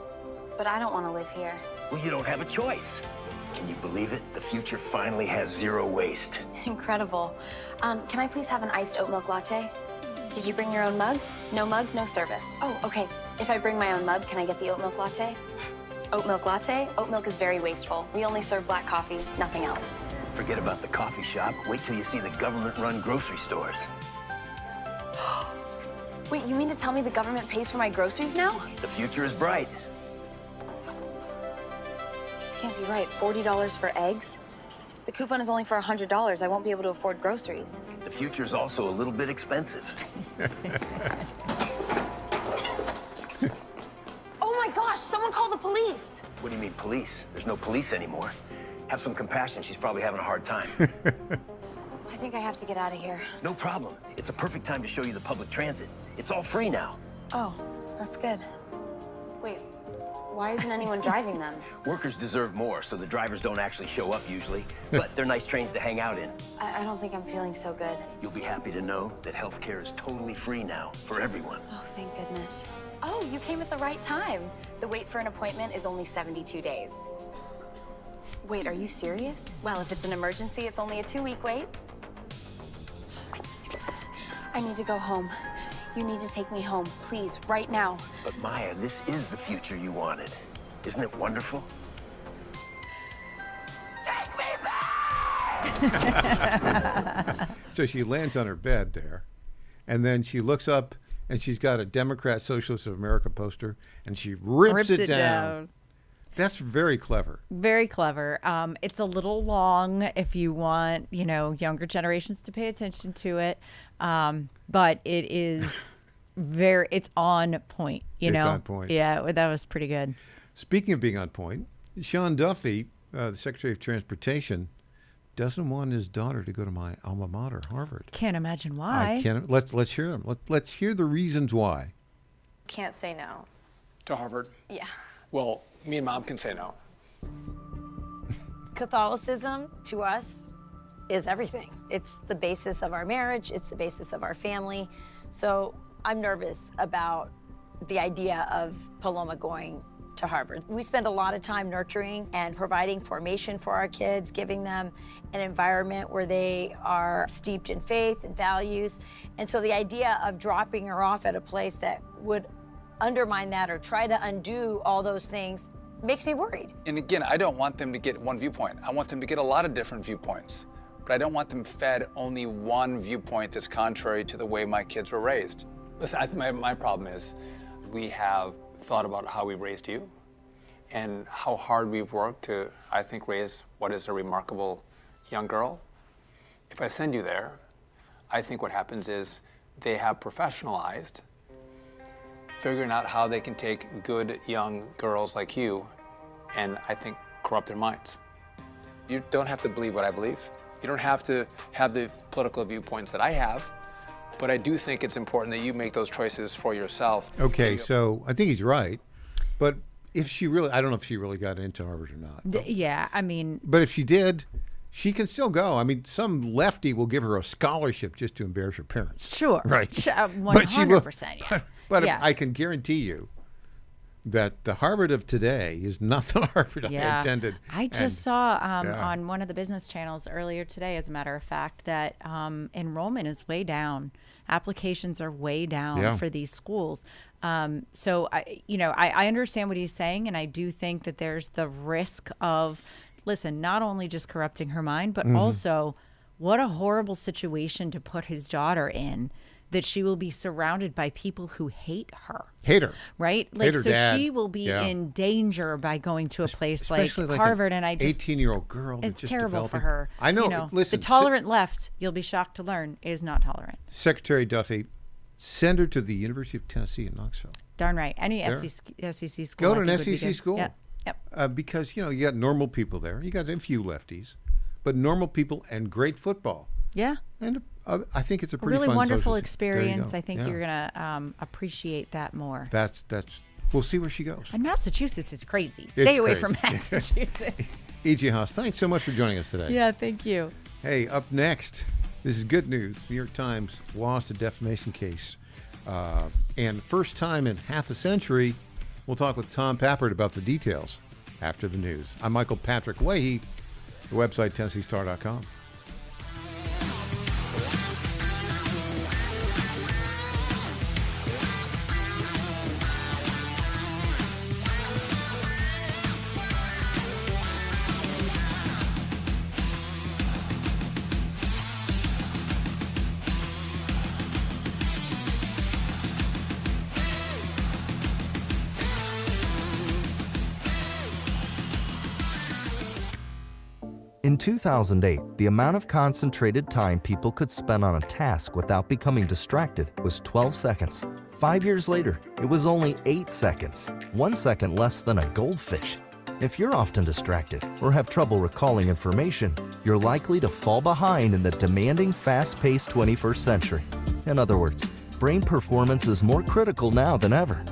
but I don't want to live here. Well, you don't have a choice. Can you believe it? The future finally has zero waste. Incredible. Can I please have an iced oat milk latte? Did you bring your own mug? No mug, no service. Oh, okay. If I bring my own mug, can I get the oat milk latte? Oat milk latte? Oat milk is very wasteful. We only serve black coffee, nothing else. Forget about the coffee shop. Wait till you see the government-run grocery stores. Wait, you mean to tell me the government pays for my groceries now? The future is bright. This can't be right. $40 for eggs? The coupon is only for $100. I won't be able to afford groceries. The future is also a little bit expensive. Oh my gosh, someone call the police. What do you mean, police? There's no police anymore. Have some compassion. She's probably having a hard time. I think I have to get out of here. No problem. It's a perfect time to show you the public transit. It's all free now. Oh, that's good. Wait, why isn't anyone driving them? Workers deserve more, so the drivers don't actually show up usually. But they're nice trains to hang out in. I don't think I'm feeling so good. You'll be happy to know that healthcare is totally free now for everyone. Oh, thank goodness. Oh, you came at the right time. The wait for an appointment is only 72 days. Wait, are you serious? Well, if it's an emergency, it's only a 2-week wait. I need to go home. You need to take me home, please, right now. But Maya, this is the future you wanted. Isn't it wonderful? Take me back! So she lands on her bed there, and then she looks up, and she's got a Democrat Socialist of America poster, and she rips it down. That's very clever. Very clever. It's a little long if you want, younger generations to pay attention to it. But it is it's on point, It's on point. Yeah, that was pretty good. Speaking of being on point, Sean Duffy, the Secretary of Transportation, doesn't want his daughter to go to my alma mater, Harvard. Can't imagine why. I can't. Let's hear them. Let's hear the reasons why. Can't say no. To Harvard? Yeah. Well, me and Mom can say no. Catholicism, to us, is everything. It's the basis of our marriage. It's the basis of our family. So I'm nervous about the idea of Paloma going to Harvard. We spend a lot of time nurturing and providing formation for our kids, giving them an environment where they are steeped in faith and values. And so the idea of dropping her off at a place that would undermine that or try to undo all those things makes me worried. And again, I don't want them to get one viewpoint. I want them to get a lot of different viewpoints. But I don't want them fed only one viewpoint that's contrary to the way my kids were raised. Listen, I think my problem is we have thought about how we raised you and how hard we've worked to, I think, raise what is a remarkable young girl. If I send you there, I think what happens is they have professionalized figuring out how they can take good young girls like you and, I think, corrupt their minds. You don't have to believe what I believe. You don't have to have the political viewpoints that I have, but I do think it's important that you make those choices for yourself. Okay, so I think he's right, but if she really, I don't know if she really got into Harvard or not. Yeah, I mean. But if she did, she can still go. I mean, some lefty will give her a scholarship just to embarrass her parents. Sure. Right. 100%. Yeah. But yeah. I can guarantee you that the Harvard of today is not the Harvard I attended. I just saw on one of the business channels earlier today, as a matter of fact, that enrollment is way down. Applications are way down for these schools. So I understand what he's saying, and I do think that there's the risk of, listen, not only just corrupting her mind, but also what a horrible situation to put his daughter in, that she will be surrounded by people who hate her. Hate her. Right? Hate her dad. She will be in danger by going to a place like Especially Harvard. An and I just 18-year-old girl. It's just terrible developing. for her. I know. Listen, the tolerant left, you'll be shocked to learn, is not tolerant. Secretary Duffy, send her to the University of Tennessee in Knoxville. Darn right. Any SEC school. Go to an SEC school. Yep. Because, you got normal people there. You got a few lefties, but normal people and great football. Yeah. And I think it's a pretty really fun wonderful social experience. I think you're going to appreciate that more. That's we'll see where she goes. And Massachusetts is crazy. Stay away from Massachusetts. E.G. Haas, thanks so much for joining us today. Yeah, thank you. Hey, up next, This is good news. New York Times lost a defamation case. And first time in half a century, we'll talk with Tom Pappert about the details after the news. I'm Michael Patrick Leahy, the website TennesseeStar.com. In 2008, the amount of concentrated time people could spend on a task without becoming distracted was 12 seconds. 5 years later, it was only 8 seconds, 1 second less than a goldfish. If you're often distracted or have trouble recalling information, you're likely to fall behind in the demanding, fast-paced 21st century. In other words, brain performance is more critical now than ever.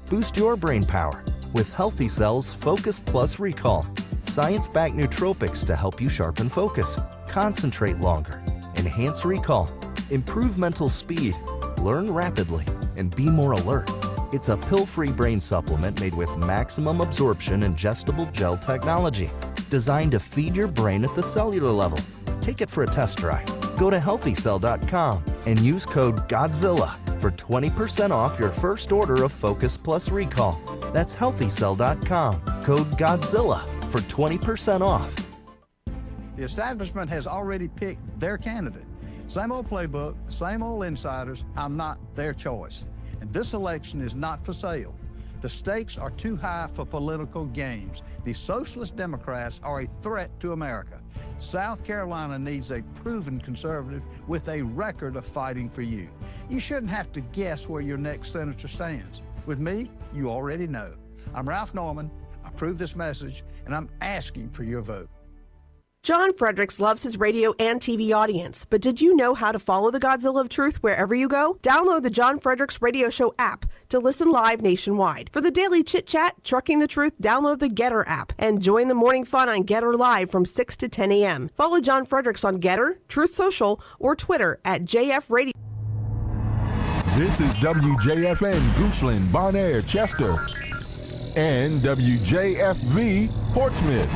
Boost your brain power with Healthy Cells Focus Plus Recall. Science-backed nootropics to help you sharpen focus, concentrate longer, enhance recall, improve mental speed, learn rapidly, and be more alert. It's a pill-free brain supplement made with maximum absorption ingestible gel technology, designed to feed your brain at the cellular level. Take it for a test drive. Go to healthycell.com and use code GODZILLA for 20% off your first order of Focus Plus Recall. That's healthycell.com, code GODZILLA for 20% off. The establishment has already picked their candidate. Same old playbook, same old insiders. I'm not their choice. And this election is not for sale. The stakes are too high for political games. The Socialist Democrats are a threat to America. South Carolina needs a proven conservative with a record of fighting for you. You shouldn't have to guess where your next senator stands. With me, you already know. I'm Ralph Norman. I approve this message, and I'm asking for your vote. John Fredericks loves his radio and TV audience, but did you know how to follow the Godzilla of Truth wherever you go? Download the John Fredericks Radio Show app to listen live nationwide. For the daily chit-chat, Trucking the Truth, download the Getter app and join the morning fun on Getter Live from 6 to 10 a.m. Follow John Fredericks on Getter, Truth Social, or Twitter at JF Radio. This is WJFN, Goochland, Bonaire, Chester, and WJFV, Portsmouth.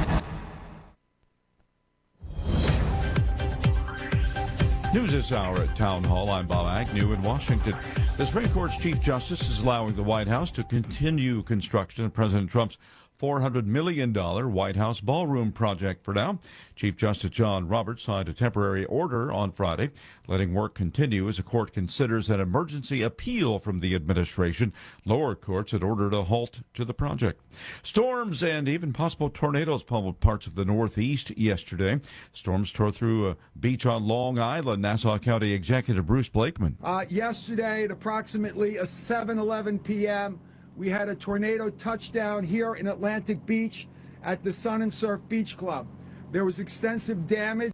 News this hour at Town Hall. I'm Bob Agnew in Washington. The Supreme Court's Chief Justice is allowing the White House to continue construction of President Trump's $400 million White House ballroom project for now. Chief Justice John Roberts signed a temporary order on Friday, letting work continue as the court considers an emergency appeal from the administration. Lower courts had ordered a halt to the project. Storms and even possible tornadoes pummeled parts of the Northeast yesterday. Storms tore through a beach on Long Island. Nassau County Executive Bruce Blakeman. Yesterday at approximately 7:11 p.m., we had a tornado touchdown here in Atlantic Beach at the Sun and Surf Beach Club. There was extensive damage.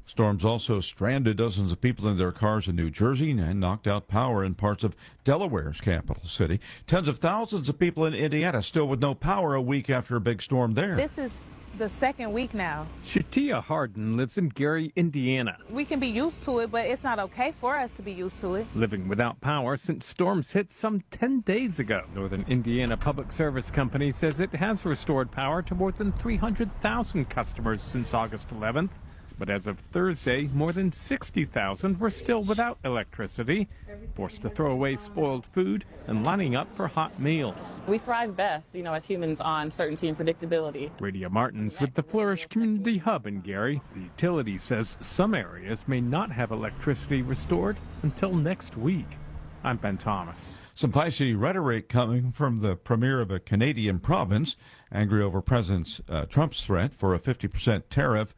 Storms also stranded dozens of people in their cars in New Jersey and knocked out power in parts of Delaware's capital city. Tens of thousands of people in Indiana still with no power a week after a big storm there. This is the second week now. Shatia Harden lives in Gary, Indiana. We can be used to it, but it's not okay for us to be used to it. Living without power since storms hit some 10 days ago. Northern Indiana Public Service Company says it has restored power to more than 300,000 customers since August 11th. But as of Thursday, more than 60,000 were still without electricity, forced to throw away spoiled food and lining up for hot meals. We thrive best, as humans, on certainty and predictability. Radia Martins with the Flourish Community Hub in Gary. The utility says some areas may not have electricity restored until next week. I'm Ben Thomas. Some feisty rhetoric coming from the premier of a Canadian province, angry over President Trump's threat for a 50% tariff.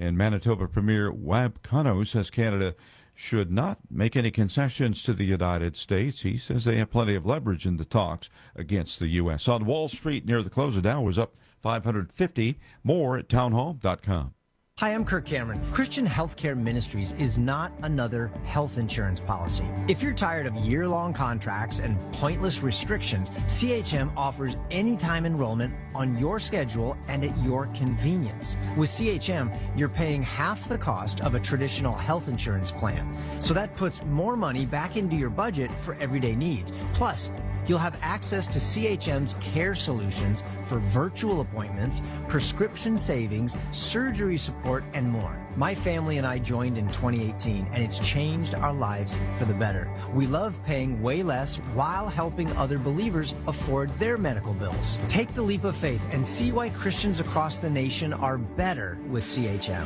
And Manitoba Premier Wab Kano says Canada should not make any concessions to the United States. He says they have plenty of leverage in the talks against the U.S. On Wall Street near the close of Dow was up 550. More at townhall.com. Hi, I'm Kirk Cameron. Christian Healthcare Ministries is not another health insurance policy. If you're tired of year-long contracts and pointless restrictions, CHM offers anytime enrollment on your schedule and at your convenience. With CHM, you're paying half the cost of a traditional health insurance plan. So that puts more money back into your budget for everyday needs. Plus, you'll have access to CHM's care solutions for virtual appointments, prescription savings, surgery support, and more. My family and I joined in 2018, and it's changed our lives for the better. We love paying way less while helping other believers afford their medical bills. Take the leap of faith and see why Christians across the nation are better with CHM.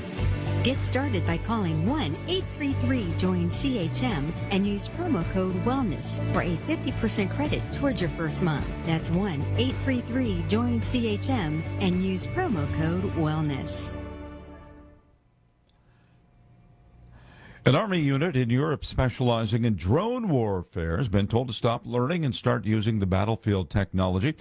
Get started by calling 1-833-JOIN-CHM and use promo code WELLNESS for a 50% credit towards your first month. That's 1-833-JOIN-CHM and use promo code WELLNESS. An Army unit in Europe specializing in drone warfare has been told to stop learning and start using the battlefield technology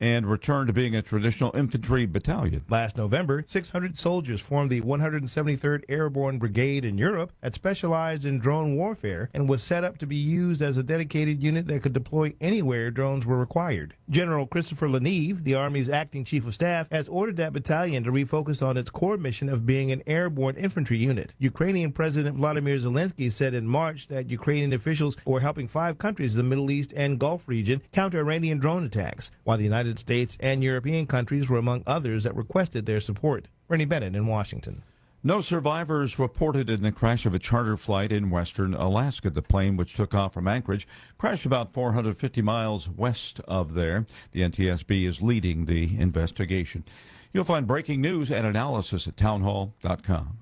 and return to being a traditional infantry battalion. Last November, 600 soldiers formed the 173rd Airborne Brigade in Europe that specialized in drone warfare and was set up to be used as a dedicated unit that could deploy anywhere drones were required. General Christopher Leahy, the Army's acting chief of staff, has ordered that battalion to refocus on its core mission of being an airborne infantry unit. Ukrainian President Vladimir Zelensky said in March that Ukrainian officials were helping 5 countries in the Middle East and Gulf region counter Iranian drone attacks, while the United States and European countries were among others that requested their support. Bernie Bennett in Washington. No survivors reported in the crash of a charter flight in western Alaska. The plane, which took off from Anchorage, crashed about 450 miles west of there. The NTSB is leading the investigation. You'll find breaking news and analysis at townhall.com.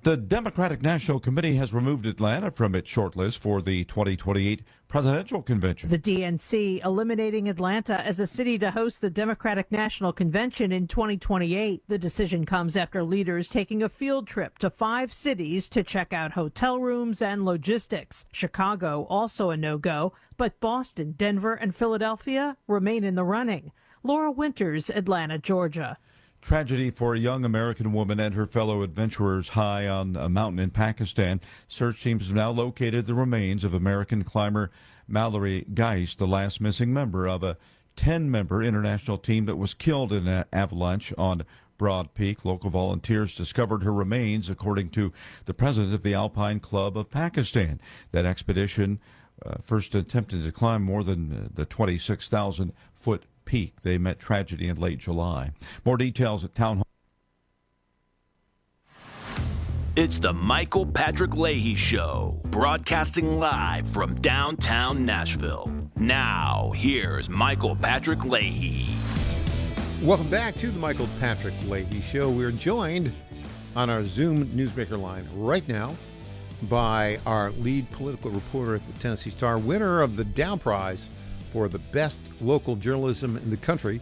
The Democratic National Committee has removed Atlanta from its shortlist for the 2028 presidential convention. The DNC eliminating Atlanta as a city to host the Democratic National Convention in 2028. The decision comes after leaders taking a field trip to 5 cities to check out hotel rooms and logistics. Chicago also a no-go, but Boston, Denver, and Philadelphia remain in the running. Laura Winters, Atlanta, Georgia. Tragedy for a young American woman and her fellow adventurers high on a mountain in Pakistan. Search teams have now located the remains of American climber Mallory Geist, the last missing member of a 10-member international team that was killed in an avalanche on Broad Peak. Local volunteers discovered her remains, according to the president of the Alpine Club of Pakistan. That expedition first attempted to climb more than the 26,000-foot peak. They met tragedy in late July. More details at Town Hall. It's the Michael Patrick Leahy Show, broadcasting live from downtown Nashville. Now, here's Michael Patrick Leahy. Welcome back to the Michael Patrick Leahy Show. We're joined on our Zoom Newsmaker line right now by our lead political reporter at the Tennessee Star, winner of the Dow Prize for the best local journalism in the country,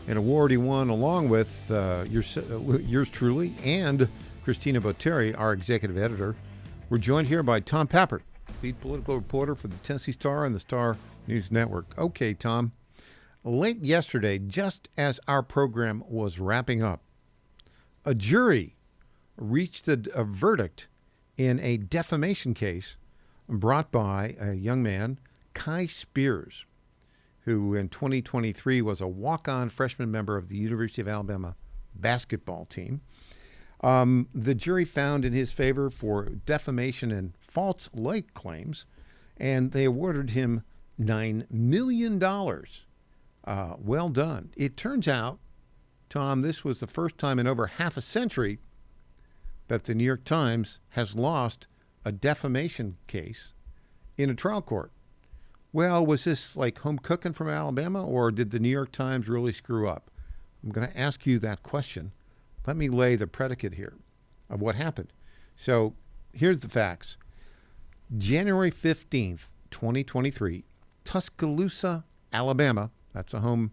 an award he won along with yours truly and Christina Botteri, our executive editor. We're joined here by Tom Pappert, lead political reporter for the Tennessee Star and the Star News Network. Okay, Tom, late yesterday, just as our program was wrapping up, a jury reached a verdict in a defamation case brought by a young man, Kai Spears, who in 2023 was a walk-on freshman member of the University of Alabama basketball team. The jury found in his favor for defamation and false light claims, and they awarded him $9 million. Well done. It turns out, Tom, this was the first time in over half a century that the New York Times has lost a defamation case in a trial court. Well, was this like home cooking from Alabama, or did the New York Times really screw up? I'm going to ask you that question. Let me lay the predicate here of what happened. So here's the facts. January 15th, 2023, Tuscaloosa, Alabama, that's the home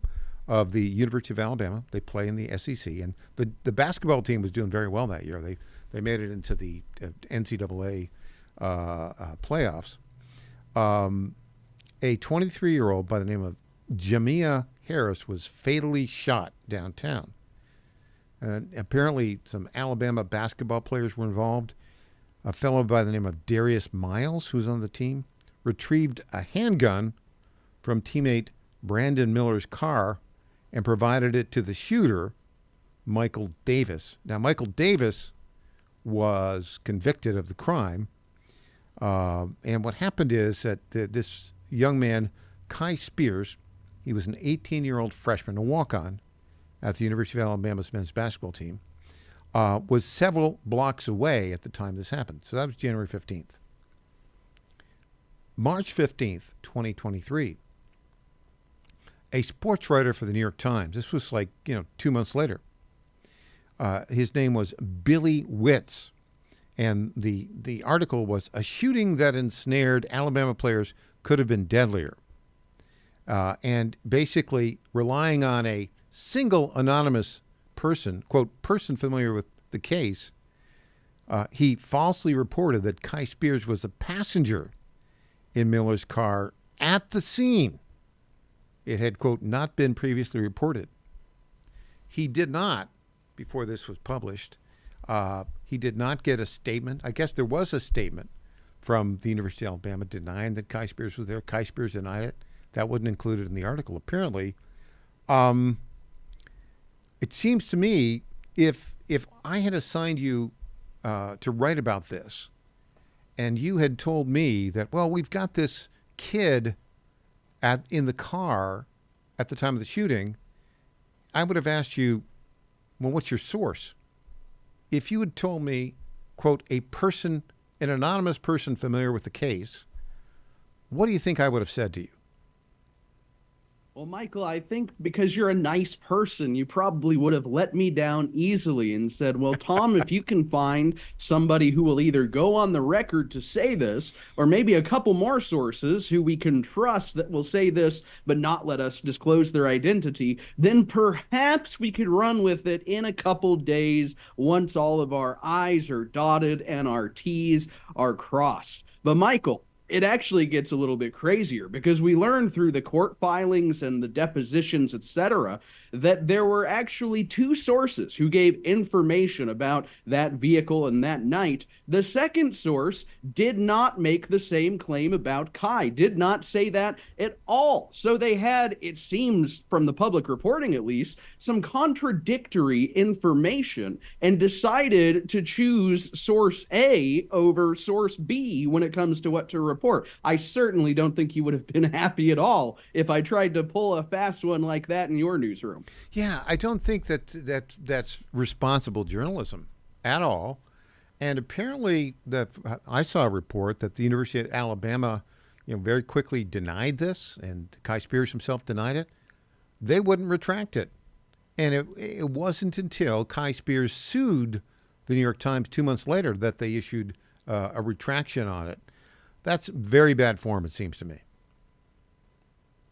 of the University of Alabama. They play in the SEC, and the basketball team was doing very well that year. They made it into the NCAA playoffs. A 23-year-old by the name of Jamia Harris was fatally shot downtown. Apparently, some Alabama basketball players were involved. A fellow by the name of Darius Miles, who's on the team, retrieved a handgun from teammate Brandon Miller's car and provided it to the shooter, Michael Davis. Now, Michael Davis was convicted of the crime. And what happened is that this young man, Kai Spears, he was an 18-year-old freshman, a walk-on at the University of Alabama's men's basketball team, was several blocks away at the time this happened. So that was January 15th. March 15th, 2023, a sports writer for the New York Times, this was 2 months later, his name was Billy Witz, and the article was, "A shooting that ensnared Alabama players could have been deadlier." And basically relying on a single anonymous person, quote, person familiar with the case, he falsely reported that Kai Spears was a passenger in Miller's car at the scene. It had, quote, not been previously reported. He did not, before this was published, he did not get a statement. I guess there was a statement from the University of Alabama denying that Kai Spears was there. Kai Spears denied it. That wasn't included in the article. Apparently, it seems to me if I had assigned you to write about this, and you had told me that, well, we've got this kid in the car at the time of the shooting, I would have asked you, well, what's your source? If you had told me, quote, an anonymous person familiar with the case, what do you think I would have said to you? Well, Michael, I think because you're a nice person, you probably would have let me down easily and said, well, Tom, if you can find somebody who will either go on the record to say this, or maybe a couple more sources who we can trust that will say this, but not let us disclose their identity, then perhaps we could run with it in a couple days once all of our I's are dotted and our T's are crossed. But Michael, it actually gets a little bit crazier because we learned through the court filings and the depositions, etc., that there were actually two sources who gave information about that vehicle and that night. The second source did not make the same claim about Kai, did not say that at all. So they had, it seems from the public reporting at least, some contradictory information and decided to choose source A over source B when it comes to what to report. I certainly don't think you would have been happy at all if I tried to pull a fast one like that in your newsroom. Yeah, I don't think that's responsible journalism at all. And apparently, I saw a report that the University of Alabama, very quickly denied this, and Kai Spears himself denied it. They wouldn't retract it, and it wasn't until Kai Spears sued the New York Times 2 months later that they issued a retraction on it. That's very bad form, it seems to me.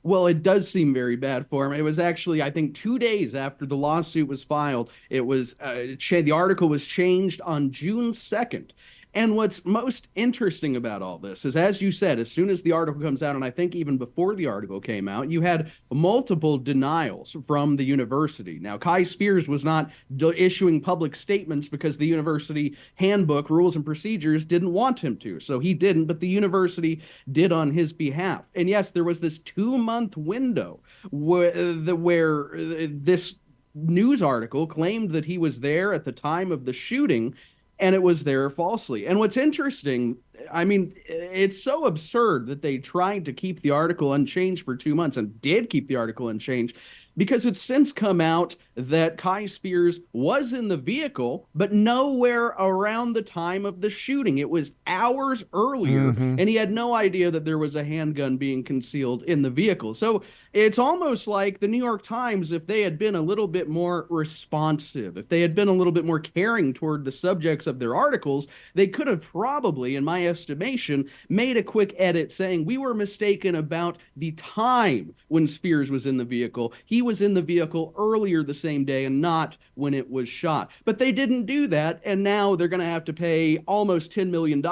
Well, it does seem very bad for him. It was actually, I think, 2 days after the lawsuit was filed. It was the article was changed on June 2nd. And what's most interesting about all this is, as you said, as soon as the article comes out, and I think even before the article came out, you had multiple denials from the university. Now, Kai Spears was not issuing public statements because the university handbook, rules and procedures didn't want him to. So he didn't, but the university did on his behalf. And yes, there was this 2-month window where this news article claimed that he was there at the time of the shooting, and it was there falsely. And what's interesting, I mean, it's so absurd that they tried to keep the article unchanged for 2 months and did keep the article unchanged, because it's since come out that Kai Spears was in the vehicle, but nowhere around the time of the shooting. It was hours earlier, and he had no idea that there was a handgun being concealed in the vehicle. So it's almost like the New York Times, if they had been a little bit more responsive, if they had been a little bit more caring toward the subjects of their articles, they could have probably, in my estimation, made a quick edit saying, we were mistaken about the time when Spears was in the vehicle. He was in the vehicle earlier the same day and not when it was shot. But they didn't do that, and now they're going to have to pay almost $10 million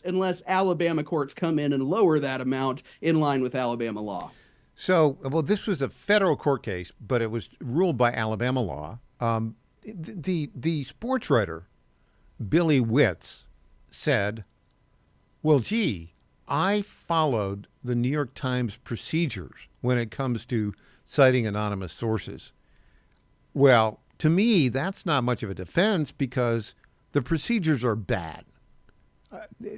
unless Alabama courts come in and lower that amount in line with Alabama law. So, well, this was a federal court case, but it was ruled by Alabama law. the sports writer, Billy Witz, said, well, gee, I followed the New York Times procedures when it comes to citing anonymous sources. Well, to me, that's not much of a defense because the procedures are bad.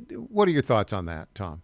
What are your thoughts on that, Tom?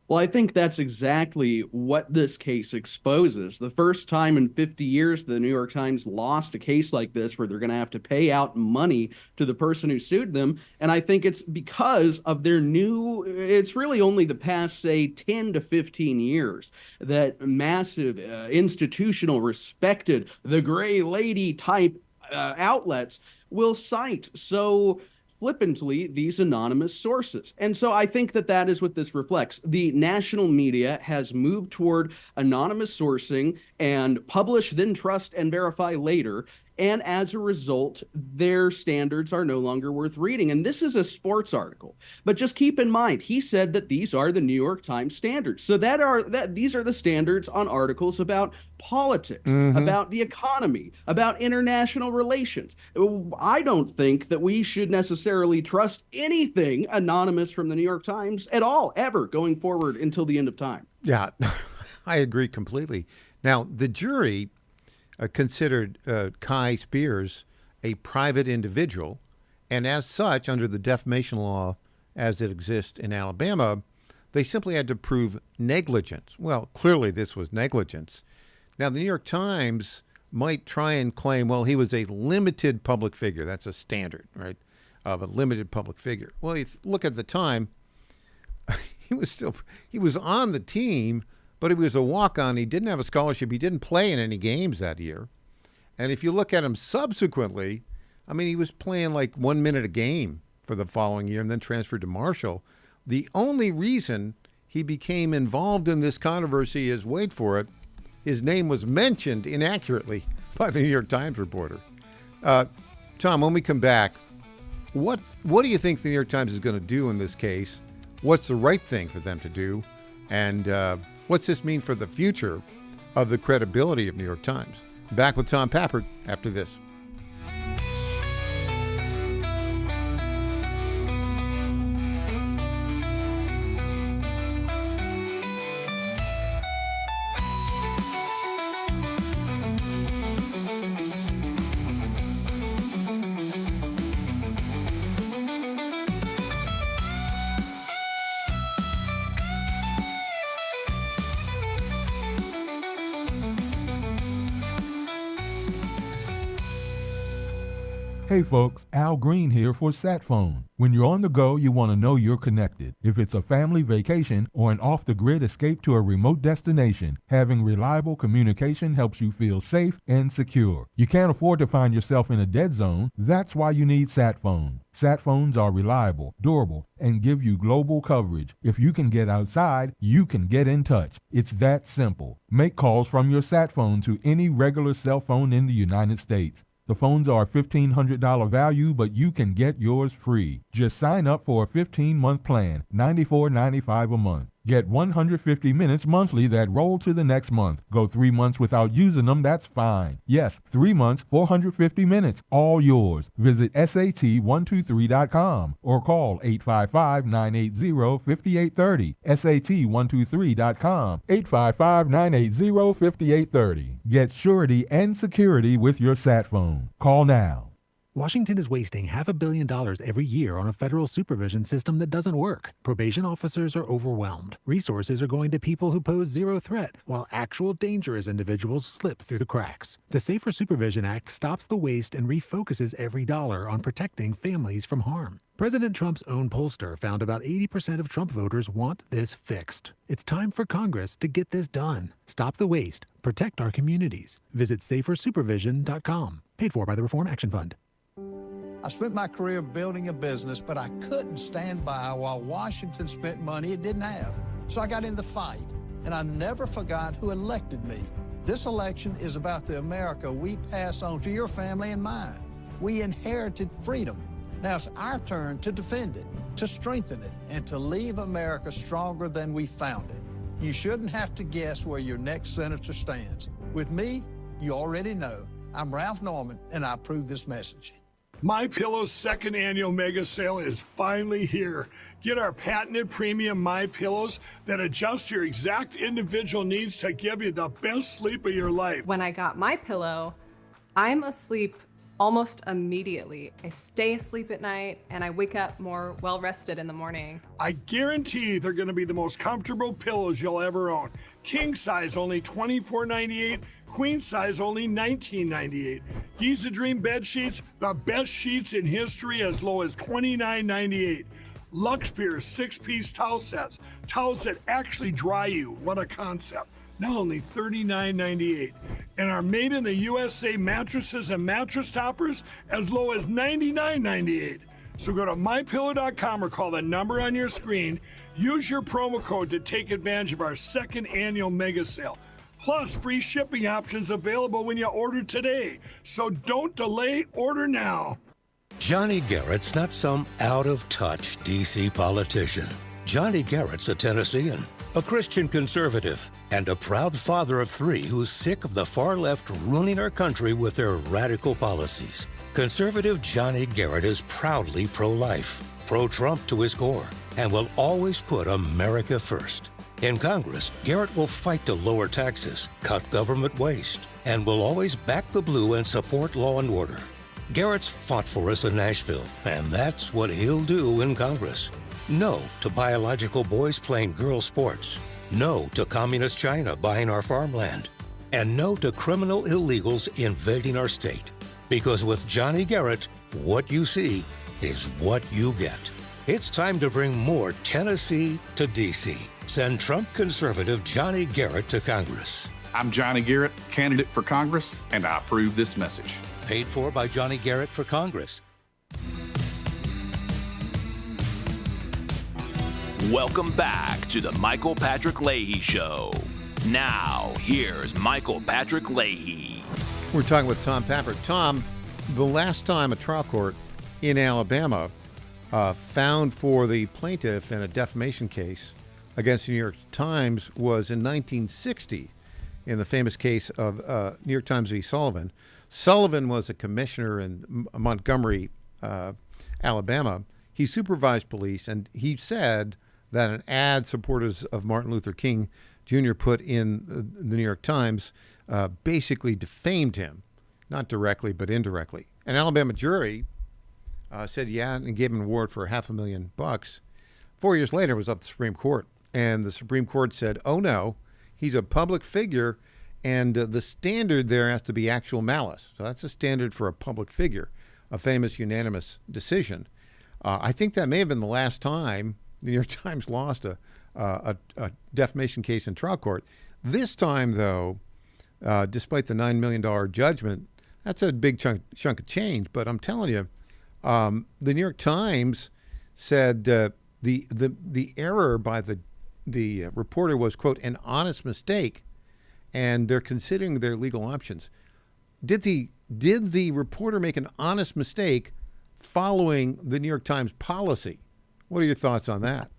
Well, I think that's exactly what this case exposes. The first time in 50 years the New York Times lost a case like this where they're going to have to pay out money to the person who sued them. And I think it's because of their it's really only the past, say, 10 to 15 years that massive institutional, respected, the gray lady type outlets will cite so flippantly these anonymous sources. And so I think that is what this reflects. The national media has moved toward anonymous sourcing and publish, then trust and verify later. And as a result, their standards are no longer worth reading. And this is a sports article. But just keep in mind, he said that these are the New York Times standards. So these are the standards on articles about politics, about the economy, about international relations. I don't think that we should necessarily trust anything anonymous from the New York Times at all, ever, going forward until the end of time. Yeah, I agree completely. Now, the jury considered Kai Spears a private individual, and as such, under the defamation law as it exists in Alabama, they simply had to prove negligence. Well, clearly this was negligence. Now, the New York Times might try and claim, well, he was a limited public figure. That's a standard, right, of a limited public figure. Well, you look at the time, he was on the team, but he was a walk-on. He didn't have a scholarship. He didn't play in any games that year. And if you look at him subsequently, I mean, he was playing like 1 minute a game for the following year and then transferred to Marshall. The only reason he became involved in this controversy is, wait for it, his name was mentioned inaccurately by the New York Times reporter. Tom, when we come back, what do you think the New York Times is going to do in this case? What's the right thing for them to do? And what's this mean for the future of the credibility of New York Times? Back with Tom Pappert after this. Hey folks, Al Green here for SatPhone. When you're on the go, you want to know you're connected. If it's a family vacation or an off-the-grid escape to a remote destination, having reliable communication helps you feel safe and secure. You can't afford to find yourself in a dead zone. That's why you need SatPhone. SatPhones are reliable, durable, and give you global coverage. If you can get outside, you can get in touch. It's that simple. Make calls from your SatPhone to any regular cell phone in the United States. The phones are $1,500 value, but you can get yours free. Just sign up for a 15-month plan, $94.95 a month. Get 150 minutes monthly that roll to the next month. Go 3 months without using them, that's fine. Yes, 3 months, 450 minutes, all yours. Visit SAT123.com or call 855-980-5830. SAT123.com, 855-980-5830. Get surety and security with your SatPhone. Call now. Washington is wasting $500 million every year on a federal supervision system that doesn't work. Probation officers are overwhelmed. Resources are going to people who pose zero threat, while actual dangerous individuals slip through the cracks. The Safer Supervision Act stops the waste and refocuses every dollar on protecting families from harm. President Trump's own pollster found about 80% of Trump voters want this fixed. It's time for Congress to get this done. Stop the waste. Protect our communities. Visit safersupervision.com. Paid for by the Reform Action Fund. I spent my career building a business, but I couldn't stand by while Washington spent money it didn't have. So I got in the fight, and I never forgot who elected me. This election is about the America we pass on to your family and mine. We inherited freedom. Now it's our turn to defend it, to strengthen it, and to leave America stronger than we found it. You shouldn't have to guess where your next senator stands. With me, you already know. I'm Ralph Norman, and I approve this message. MyPillow's second annual mega sale is finally here. Get our patented premium MyPillows that adjust your exact individual needs to give you the best sleep of your life. When I got MyPillow, I'm asleep almost immediately. I stay asleep at night and I wake up more well-rested in the morning. I guarantee they're going to be the most comfortable pillows you'll ever own. King size only $24.98, queen size only $19.98. Giza Dream bed sheets, the best sheets in history, as low as $29.98. Lux Pierce 6-piece towel sets, towels that actually dry you. What a concept. Now only $39.98. And our made in the USA mattresses and mattress toppers as low as $99.98. So go to mypillow.com or call the number on your screen. Use your promo code to take advantage of our second annual mega sale. Plus free shipping options available when you order today. So don't delay, order now. Johnny Garrett's not some out-of-touch D.C. politician. Johnny Garrett's a Tennessean, a Christian conservative, and a proud father of 3 who's sick of the far left ruining our country with their radical policies. Conservative Johnny Garrett is proudly pro-life, pro-Trump to his core, and will always put America first. In Congress, Garrett will fight to lower taxes, cut government waste, and will always back the blue and support law and order. Garrett's fought for us in Nashville, and that's what he'll do in Congress. No to biological boys playing girl sports. No to communist China buying our farmland. And no to criminal illegals invading our state. Because with Johnny Garrett, what you see is what you get. It's time to bring more Tennessee to D.C. Send Trump conservative Johnny Garrett to Congress. I'm Johnny Garrett, candidate for Congress, and I approve this message. Paid for by Johnny Garrett for Congress. Welcome back to the Michael Patrick Leahy Show. Now, here's Michael Patrick Leahy. We're talking with Tom Patrick. Tom, the last time a trial court in Alabama found for the plaintiff in a defamation case against the New York Times was in 1960 in the famous case of New York Times v. Sullivan. Sullivan was a commissioner in Montgomery, Alabama. He supervised police, and he said that an ad supporters of Martin Luther King Jr. put in the New York Times basically defamed him, not directly but indirectly. An Alabama jury said yeah and gave him an award for $500,000. 4 years later, it was up to the Supreme Court, and the Supreme Court said, oh no, he's a public figure, and the standard there has to be actual malice. So that's a standard for a public figure, a famous unanimous decision. I think that may have been the last time the New York Times lost a defamation case in trial court. This time, though, despite the $9 million judgment, that's a big chunk of change. But I'm telling you, the New York Times said the error by the reporter was, quote, an honest mistake, and they're considering their legal options. Did the reporter make an honest mistake following the New York Times policy? What are your thoughts on that?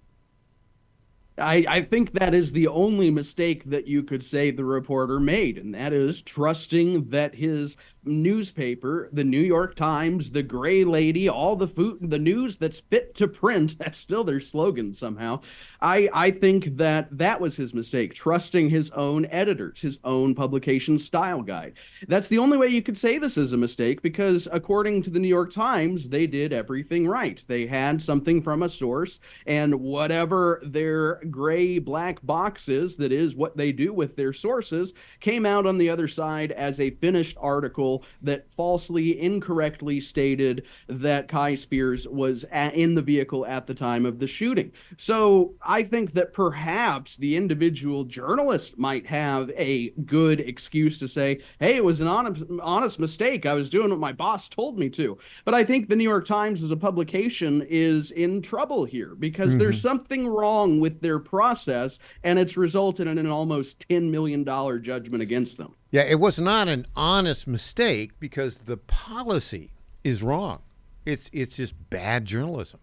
I think that is the only mistake that you could say the reporter made, and that is trusting that his newspaper, the New York Times, the Gray Lady, all the news that's fit to print, that's still their slogan somehow. I think that was his mistake, trusting his own editors, his own publication style guide. That's the only way you could say this is a mistake, because according to the New York Times, they did everything right. They had something from a source, and whatever their gray black box is, that is what they do with their sources, came out on the other side as a finished article that falsely, incorrectly stated that Kai Spears was in the vehicle at the time of the shooting. So I think that perhaps the individual journalist might have a good excuse to say, hey, it was an honest mistake. I was doing what my boss told me to. But I think the New York Times as a publication is in trouble here, because there's something wrong with their process, and it's resulted in an almost $10 million judgment against them. Yeah, it was not an honest mistake because the policy is wrong. It's just bad journalism,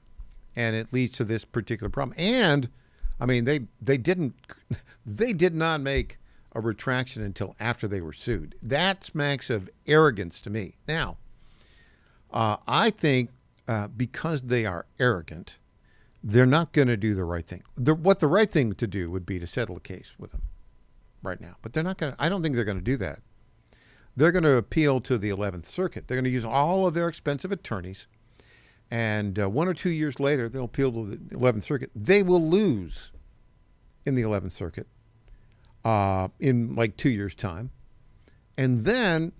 and it leads to this particular problem. And I mean, they did not make a retraction until after they were sued. That smacks of arrogance to me. Now, I think because they are arrogant, they're not going to do the right thing. What the right thing to do would be to settle a case with them right now. But they're not going to. I don't think they're going to do that. They're going to appeal to the 11th Circuit. They're going to use all of their expensive attorneys. And 1 or 2 years later, they'll appeal to the 11th Circuit. They will lose in the 11th Circuit in like 2 years' time. And then,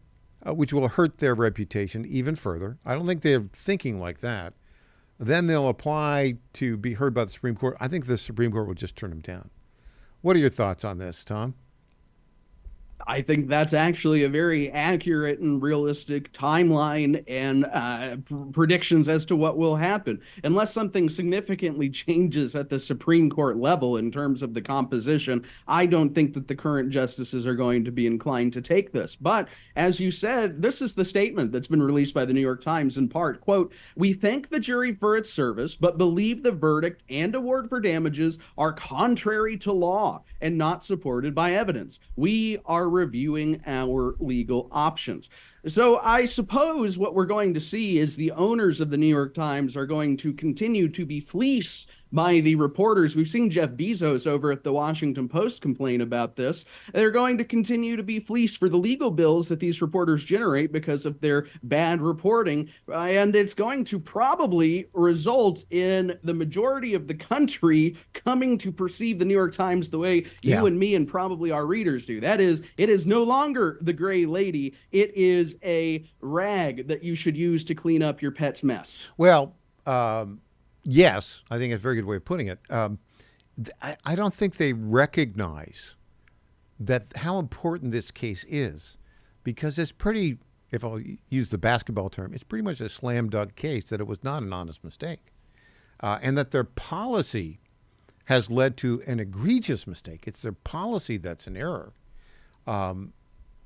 which will hurt their reputation even further. I don't think they're thinking like that. Then they'll apply to be heard by the Supreme Court. I think the Supreme Court will just turn them down. What are your thoughts on this, Tom? I think that's actually a very accurate and realistic timeline and predictions as to what will happen. Unless something significantly changes at the Supreme Court level in terms of the composition, I don't think that the current justices are going to be inclined to take this. But as you said, this is the statement that's been released by the New York Times in part. Quote, "We thank the jury for its service, but believe the verdict and award for damages are contrary to law and not supported by evidence. We are reviewing our legal options." So I suppose what we're going to see is the owners of the New York Times are going to continue to be fleeced by the reporters. We've seen Jeff Bezos over at the Washington Post complain about this. They're going to continue to be fleeced for the legal bills that these reporters generate because of their bad reporting. And it's going to probably result in the majority of the country coming to perceive the New York Times the way you and me and probably our readers do. That is, it is no longer the gray lady. It is a rag that you should use to clean up your pet's mess. Well, yes, I think it's a very good way of putting it. I don't think they recognize that how important this case is, because it's pretty, if I'll use the basketball term, it's pretty much a slam dunk case that it was not an honest mistake, and that their policy has led to an egregious mistake. It's their policy that's an error.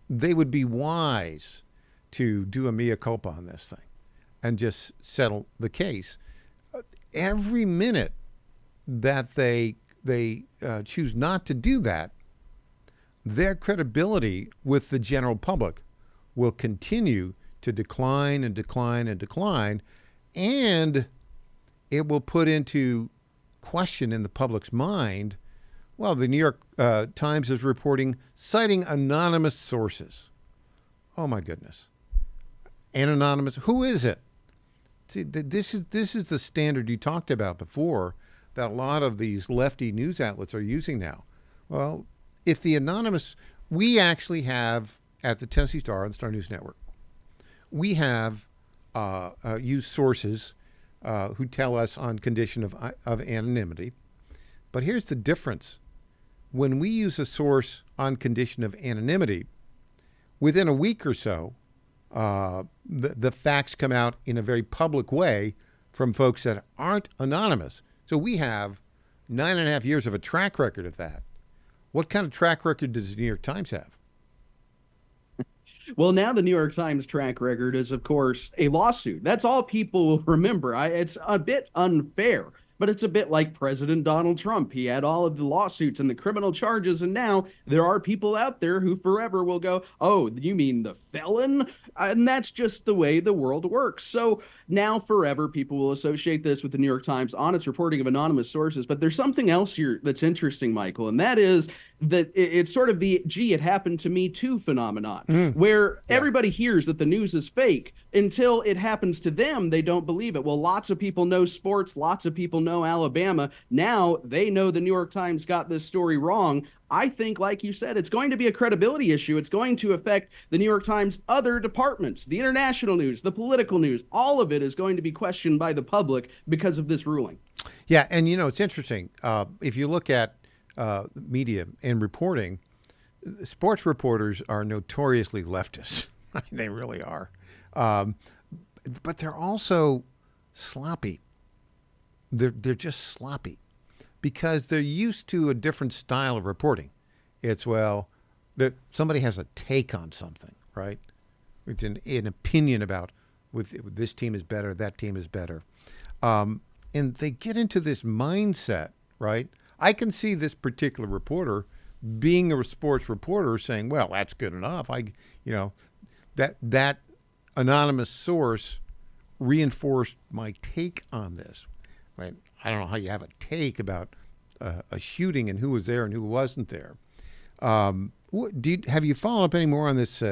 They would be wise to do a mea culpa on this thing and just settle the case. Every minute that they choose not to do that, their credibility with the general public will continue to decline and decline and decline, and it will put into question in the public's mind, well, the New York Times is reporting, citing anonymous sources. Oh, my goodness. An anonymous, who is it? See, this is the standard you talked about before that a lot of these lefty news outlets are using now. Well, if the anonymous, we actually have at the Tennessee Star and the Star News Network, we have used sources who tell us on condition of anonymity. But here's the difference. When we use a source on condition of anonymity, within a week or so, the facts come out in a very public way from folks that aren't anonymous. So we have 9.5 years of a track record of that. What kind of track record does the New York Times have? Well, now the New York Times track record is, of course, a lawsuit. That's all people will remember. It's a bit unfair, but it's a bit like President Donald Trump. He had all of the lawsuits and the criminal charges, and now there are people out there who forever will go, oh, you mean the felon? And that's just the way the world works. So now forever people will associate this with the New York Times on its reporting of anonymous sources. But there's something else here that's interesting, Michael, and that is that it's sort of the, gee, it happened to me too phenomenon, where everybody hears that the news is fake until it happens to them. They don't believe it. Well, lots of people know sports. Lots of people know Alabama. Now they know the New York Times got this story wrong. I think, like you said, it's going to be a credibility issue. It's going to affect the New York Times' other departments, the international news, the political news. All of it is going to be questioned by the public because of this ruling. Yeah, and you know, it's interesting. If you look at media and reporting, sports reporters are notoriously leftist. I mean, they really are. But they're also sloppy. They're just sloppy because they're used to a different style of reporting. It's, well, that somebody has a take on something, right? It's an opinion about with this team is better, that team is better. And they get into this mindset, right? I can see this particular reporter being a sports reporter saying, well, that's good enough. That anonymous source reinforced my take on this. Right? I don't know how you have a take about a shooting and who was there and who wasn't there. Have you followed up any more on this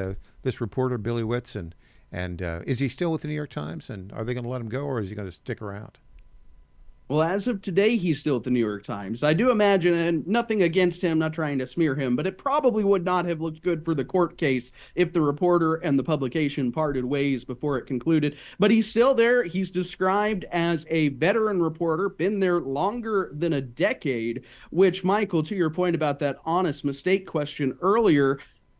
reporter, Billy Witz, and is he still with the New York Times? And are they going to let him go, or is he going to stick around? Well, as of today, he's still at the New York Times. I do imagine, and nothing against him, not trying to smear him, but it probably would not have looked good for the court case if the reporter and the publication parted ways before it concluded. But he's still there. He's described as a veteran reporter, been there longer than a decade, which, Michael, to your point about that honest mistake question earlier,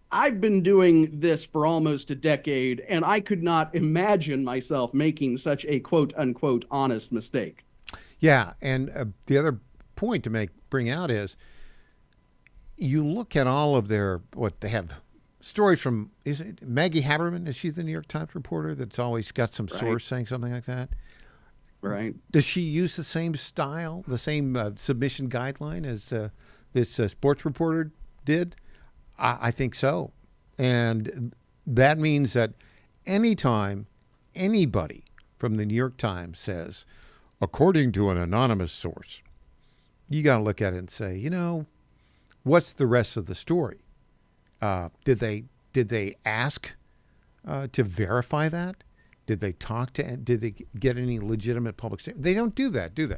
I've been doing this for almost a decade, and I could not imagine myself making such a quote-unquote honest mistake. Yeah, and the other point to bring out is you look at all of what they have stories from, is it Maggie Haberman? Is she the New York Times reporter that's always got some source saying something like that? Right. Does she use the same style, the same submission guideline as this sports reporter did? I think so. And that means that anytime anybody from the New York Times says, according to an anonymous source, you got to look at it and say, what's the rest of the story? Did they ask to verify that? Did they did they get any legitimate public statement? They don't do that, do they?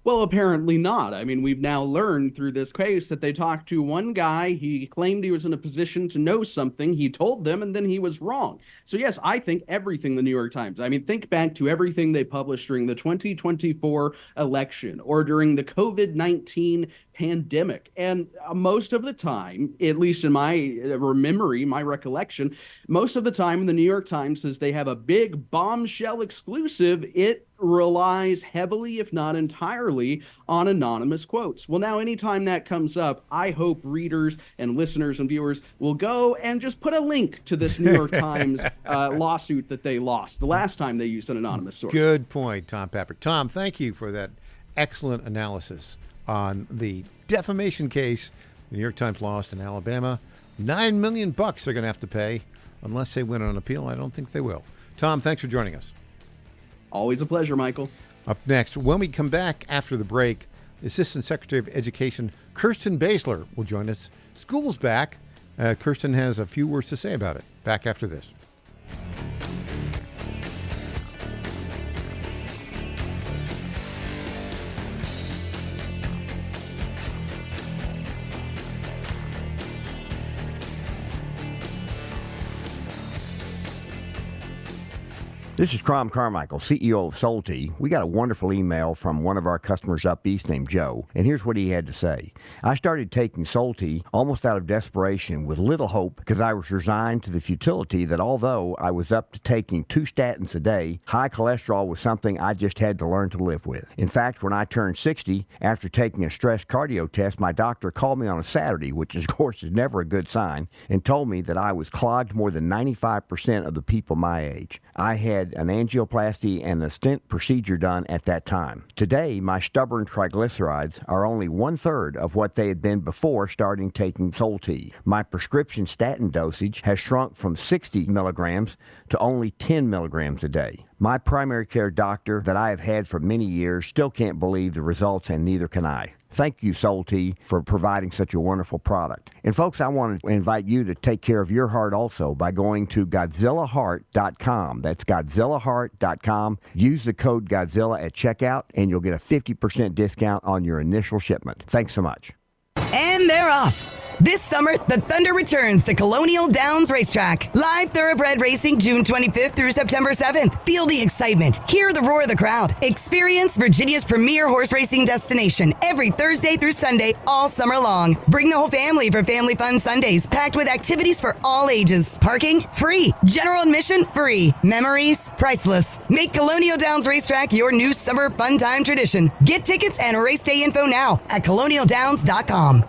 Well, apparently not. I mean, we've now learned through this case that they talked to one guy. He claimed he was in a position to know something. He told them, and then he was wrong. So, yes, I think everything the New York Times, think back to everything they published during the 2024 election or during the COVID-19 pandemic. And most of the time, at least in my memory, my recollection, most of the time the New York Times says they have a big bombshell exclusive, it relies heavily, if not entirely, on anonymous quotes. Well, now, anytime that comes up, I hope readers and listeners and viewers will go and just put a link to this New York Times lawsuit that they lost the last time they used an anonymous source. Good point, Tom Patrick. Tom, thank you for that excellent analysis on the defamation case the New York Times lost in Alabama. $9 million they're going to have to pay unless they win on appeal. I don't think they will. Tom, thanks for joining us. Always a pleasure, Michael. Up next, when we come back after the break, Assistant Secretary of Education Kirsten Basler will join us. School's back. Kirsten has a few words to say about it. Back after this. This is Crom Carmichael, CEO of Solti. We got a wonderful email from one of our customers up east named Joe, and here's what he had to say. I started taking Solti almost out of desperation with little hope because I was resigned to the futility that although I was up to taking 2 statins a day, high cholesterol was something I just had to learn to live with. In fact, when I turned 60, after taking a stress cardio test, my doctor called me on a Saturday, which of course is never a good sign, and told me that I was clogged more than 95% of the people my age. I had an angioplasty and a stent procedure done at that time. Today, my stubborn triglycerides are only 1/3 of what they had been before starting taking Solti. My prescription statin dosage has shrunk from 60 milligrams to only 10 milligrams a day. My primary care doctor that I have had for many years still can't believe the results, and neither can I. Thank you, Solti, for providing such a wonderful product. And folks, I want to invite you to take care of your heart also by going to GodzillaHeart.com. That's GodzillaHeart.com. Use the code Godzilla at checkout, and you'll get a 50% discount on your initial shipment. Thanks so much. And they're off. This summer, the Thunder returns to Colonial Downs Racetrack. Live thoroughbred racing June 25th through September 7th. Feel the excitement. Hear the roar of the crowd. Experience Virginia's premier horse racing destination every Thursday through Sunday all summer long. Bring the whole family for Family Fun Sundays, packed with activities for all ages. Parking? Free. General admission? Free. Memories? Priceless. Make Colonial Downs Racetrack your new summer fun time tradition. Get tickets and race day info now at colonialdowns.com.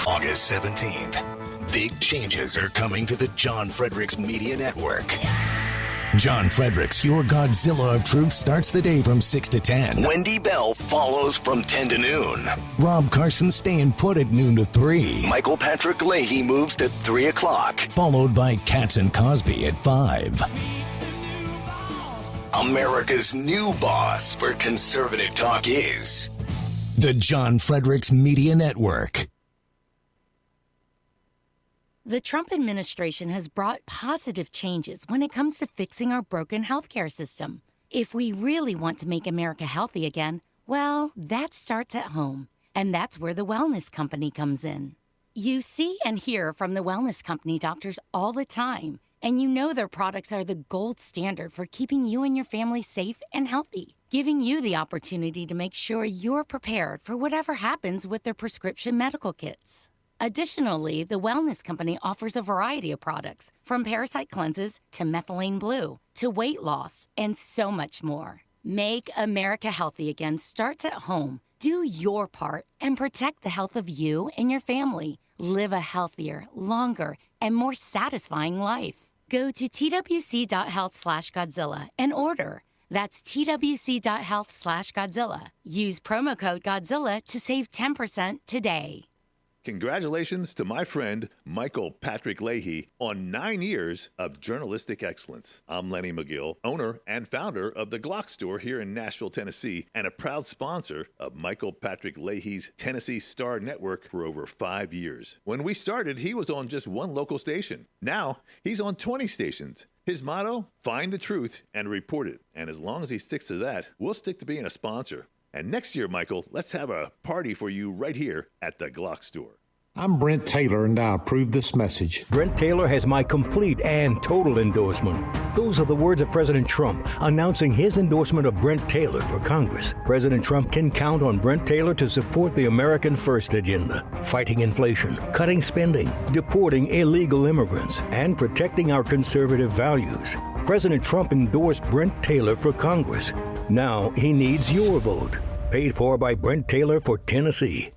August 17th. Big changes are coming to the John Fredericks Media Network. John Fredericks, your Godzilla of Truth, starts the day from 6 to 10. Wendy Bell follows from 10 to noon. Rob Carson staying put at noon to 3. Michael Patrick Leahy moves to 3 o'clock. Followed by Katz and Cosby at 5. America's new boss for conservative talk is the John Fredericks Media Network. The Trump administration has brought positive changes when it comes to fixing our broken healthcare system. If we really want to make America healthy again, well, that starts at home. And that's where the Wellness Company comes in. You see and hear from the Wellness Company doctors all the time, and you know their products are the gold standard for keeping you and your family safe and healthy, giving you the opportunity to make sure you're prepared for whatever happens with their prescription medical kits. Additionally, the Wellness Company offers a variety of products, from parasite cleanses to methylene blue to weight loss and so much more. Make America healthy again starts at home. Do your part and protect the health of you and your family. Live a healthier, longer, and more satisfying life. Go to twc.health/Godzilla and order. That's twc.health/Godzilla. Use promo code Godzilla to save 10% today. Congratulations to my friend Michael Patrick Leahy on 9 years of journalistic excellence. I'm Lenny McGill, owner and founder of the Glock Store here in Nashville, Tennessee, and a proud sponsor of Michael Patrick Leahy's Tennessee Star Network for over 5 years. When we started, he was on just one local station. Now, he's on 20 stations. His motto, find the truth and report it. And as long as he sticks to that, we'll stick to being a sponsor. And next year, Michael, let's have a party for you right here at the Glock Store. I'm Brent Taylor, and I approve this message. Brent Taylor has my complete and total endorsement. Those are the words of President Trump announcing his endorsement of Brent Taylor for Congress. President Trump can count on Brent Taylor to support the American First agenda, fighting inflation, cutting spending, deporting illegal immigrants, and protecting our conservative values. President Trump endorsed Brent Taylor for Congress. Now he needs your vote. Paid for by Brent Taylor for Tennessee.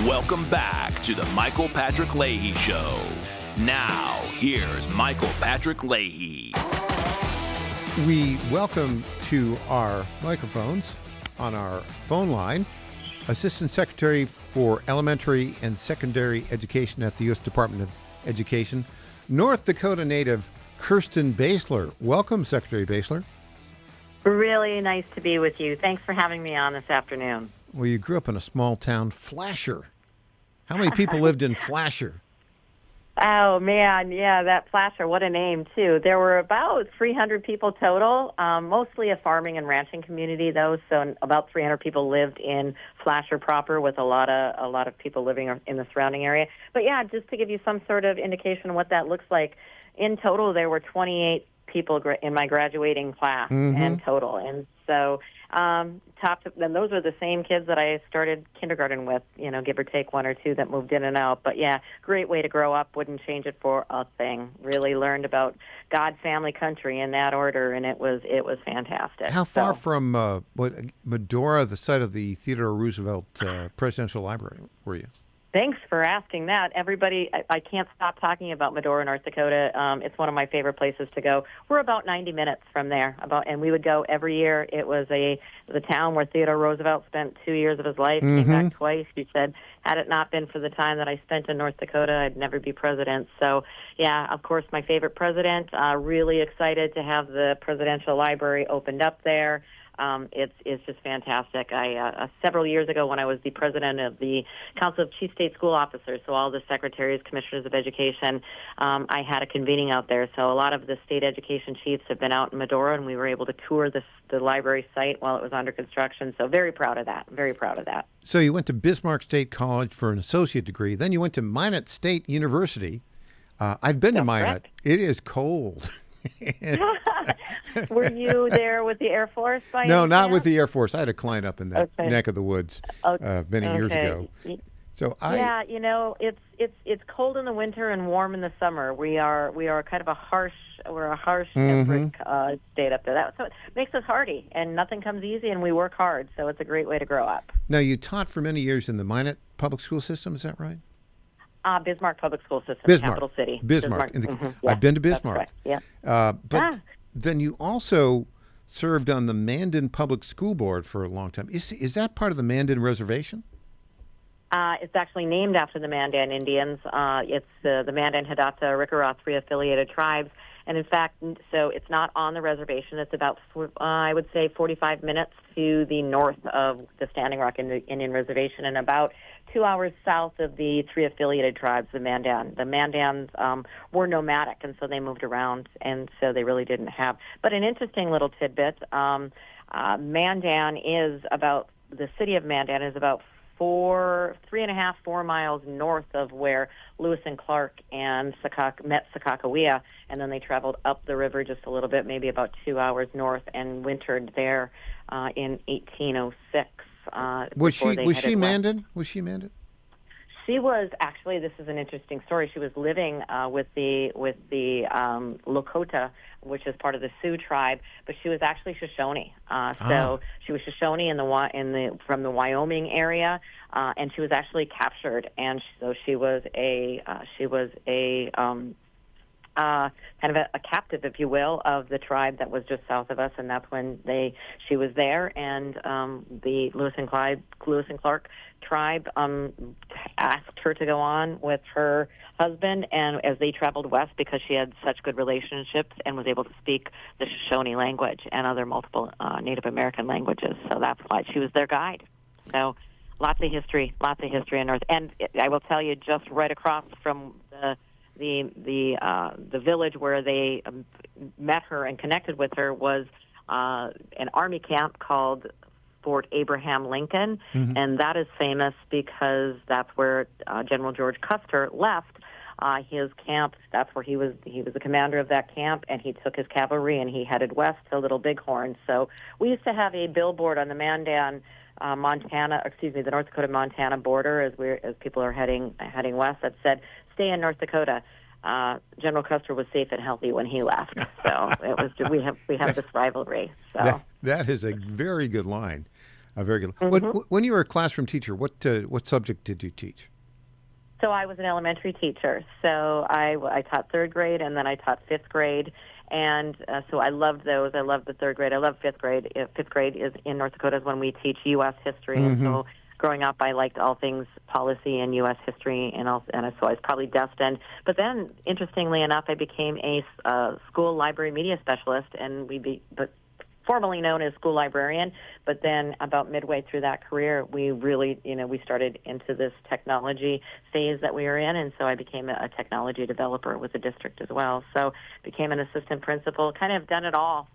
Welcome back to the Michael Patrick Leahy Show. Now, here's Michael Patrick Leahy. We welcome to our microphones on our phone line Assistant Secretary for Elementary and Secondary Education at the U.S. Department of Education, North Dakota native Kirsten Basler. Welcome, Secretary Basler. Really nice to be with you. Thanks for having me on this afternoon. Well, you grew up in a small town, Flasher. How many people lived in Flasher? Oh, man, yeah, that Flasher, what a name, too. There were about 300 people total, mostly a farming and ranching community, though, so about 300 people lived in Flasher proper with a lot of people living in the surrounding area. But, yeah, just to give you some sort of indication of what that looks like, in total there were 28 people in my graduating class in total. And so then those are the same kids that I started kindergarten with, you know, give or take one or two that moved in and out. But yeah, great way to grow up. Wouldn't change it for a thing. Really learned about God, family, country in that order, and it was fantastic. How far from Medora, the site of the Theodore Roosevelt Presidential Library, were you? Thanks for asking that. Everybody, I can't stop talking about Medora, North Dakota. It's one of my favorite places to go. We're about 90 minutes from there, and we would go every year. It was the town where Theodore Roosevelt spent 2 years of his life, came back twice. He said, had it not been for the time that I spent in North Dakota, I'd never be president. So, yeah, of course, my favorite president. Really excited to have the Presidential Library opened up there. It's just fantastic. Several years ago when I was the president of the Council of Chief State School Officers, so all the secretaries, commissioners of education, I had a convening out there. So a lot of the state education chiefs have been out in Medora, and we were able to tour the library site while it was under construction. So very proud of that. Very proud of that. So you went to Bismarck State College for an associate degree. Then you went to Minot State University. I've been to Minot. Correct. It is cold. Were you there with the Air Force? No, not with the Air Force. I had a client up in that neck of the woods many years ago. So yeah, you know, it's cold in the winter and warm in the summer. We are kind of a harsh temperate state up there. So it makes us hardy, and nothing comes easy, and we work hard. So it's a great way to grow up. Now, you taught for many years in the Minot public school system. Is that right? Bismarck Public School System, Bismarck. capital city. Bismarck. Yeah, I've been to that's Bismarck. correct. Yeah. But then you also served on the Mandan Public School Board for a long time. Is that part of the Mandan Reservation? It's actually named after the Mandan Indians. It's the Mandan, Hidatsa, Arikara, 3 affiliated tribes. And in fact, so it's not on the reservation. It's about, I would say, 45 minutes to the north of the Standing Rock Indian Reservation and about 2 hours south of the 3 affiliated tribes, the Mandan. The Mandans were nomadic, and so they moved around, and so they really didn't have. But an interesting little tidbit, Mandan is about, the city of Mandan is about 3.5, 4 miles north of where Lewis and Clark and met Sakakawea, and then they traveled up the river just a little bit, maybe about 2 hours north, and wintered there in 1806. Was she Mandan? Was she Mandan? She was actually. This is an interesting story. She was living with the Lakota, which is part of the Sioux tribe, but she was actually Shoshone. So she was Shoshone from the Wyoming area, and she was actually captured, and so she was a kind of a captive, if you will, of the tribe that was just south of us, and that's when she was there, and the Lewis and Clark tribe asked her to go on with her husband, and as they traveled west, because she had such good relationships and was able to speak the Shoshone language and other multiple Native American languages, so that's why she was their guide. So lots of history in North. And I will tell you, just right across from the village where they met her and connected with her was an army camp called Fort Abraham Lincoln, and that is famous because that's where General George Custer left his camp. That's where he was the commander of that camp, and he took his cavalry and he headed west to Little Bighorn. So we used to have a billboard on the Mandan the North Dakota-Montana border as people are heading west that said, "Stay in North Dakota." General Custer was safe and healthy when he left, so it was. We have this rivalry. So that is a very good line, a very good. When you were a classroom teacher, what subject did you teach? So I was an elementary teacher. So I taught 3rd grade, and then I taught 5th grade. And so I loved those. I loved the 3rd grade. I love 5th grade. 5th grade is in North Dakota is when we teach U.S. history. And so growing up, I liked all things policy and U.S. history, and so I was probably destined. But then, interestingly enough, I became a school library media specialist, and formerly known as school librarian. But then about midway through that career, we really, we started into this technology phase that we were in, and so I became a technology developer with the district as well. So became an assistant principal, kind of done it all,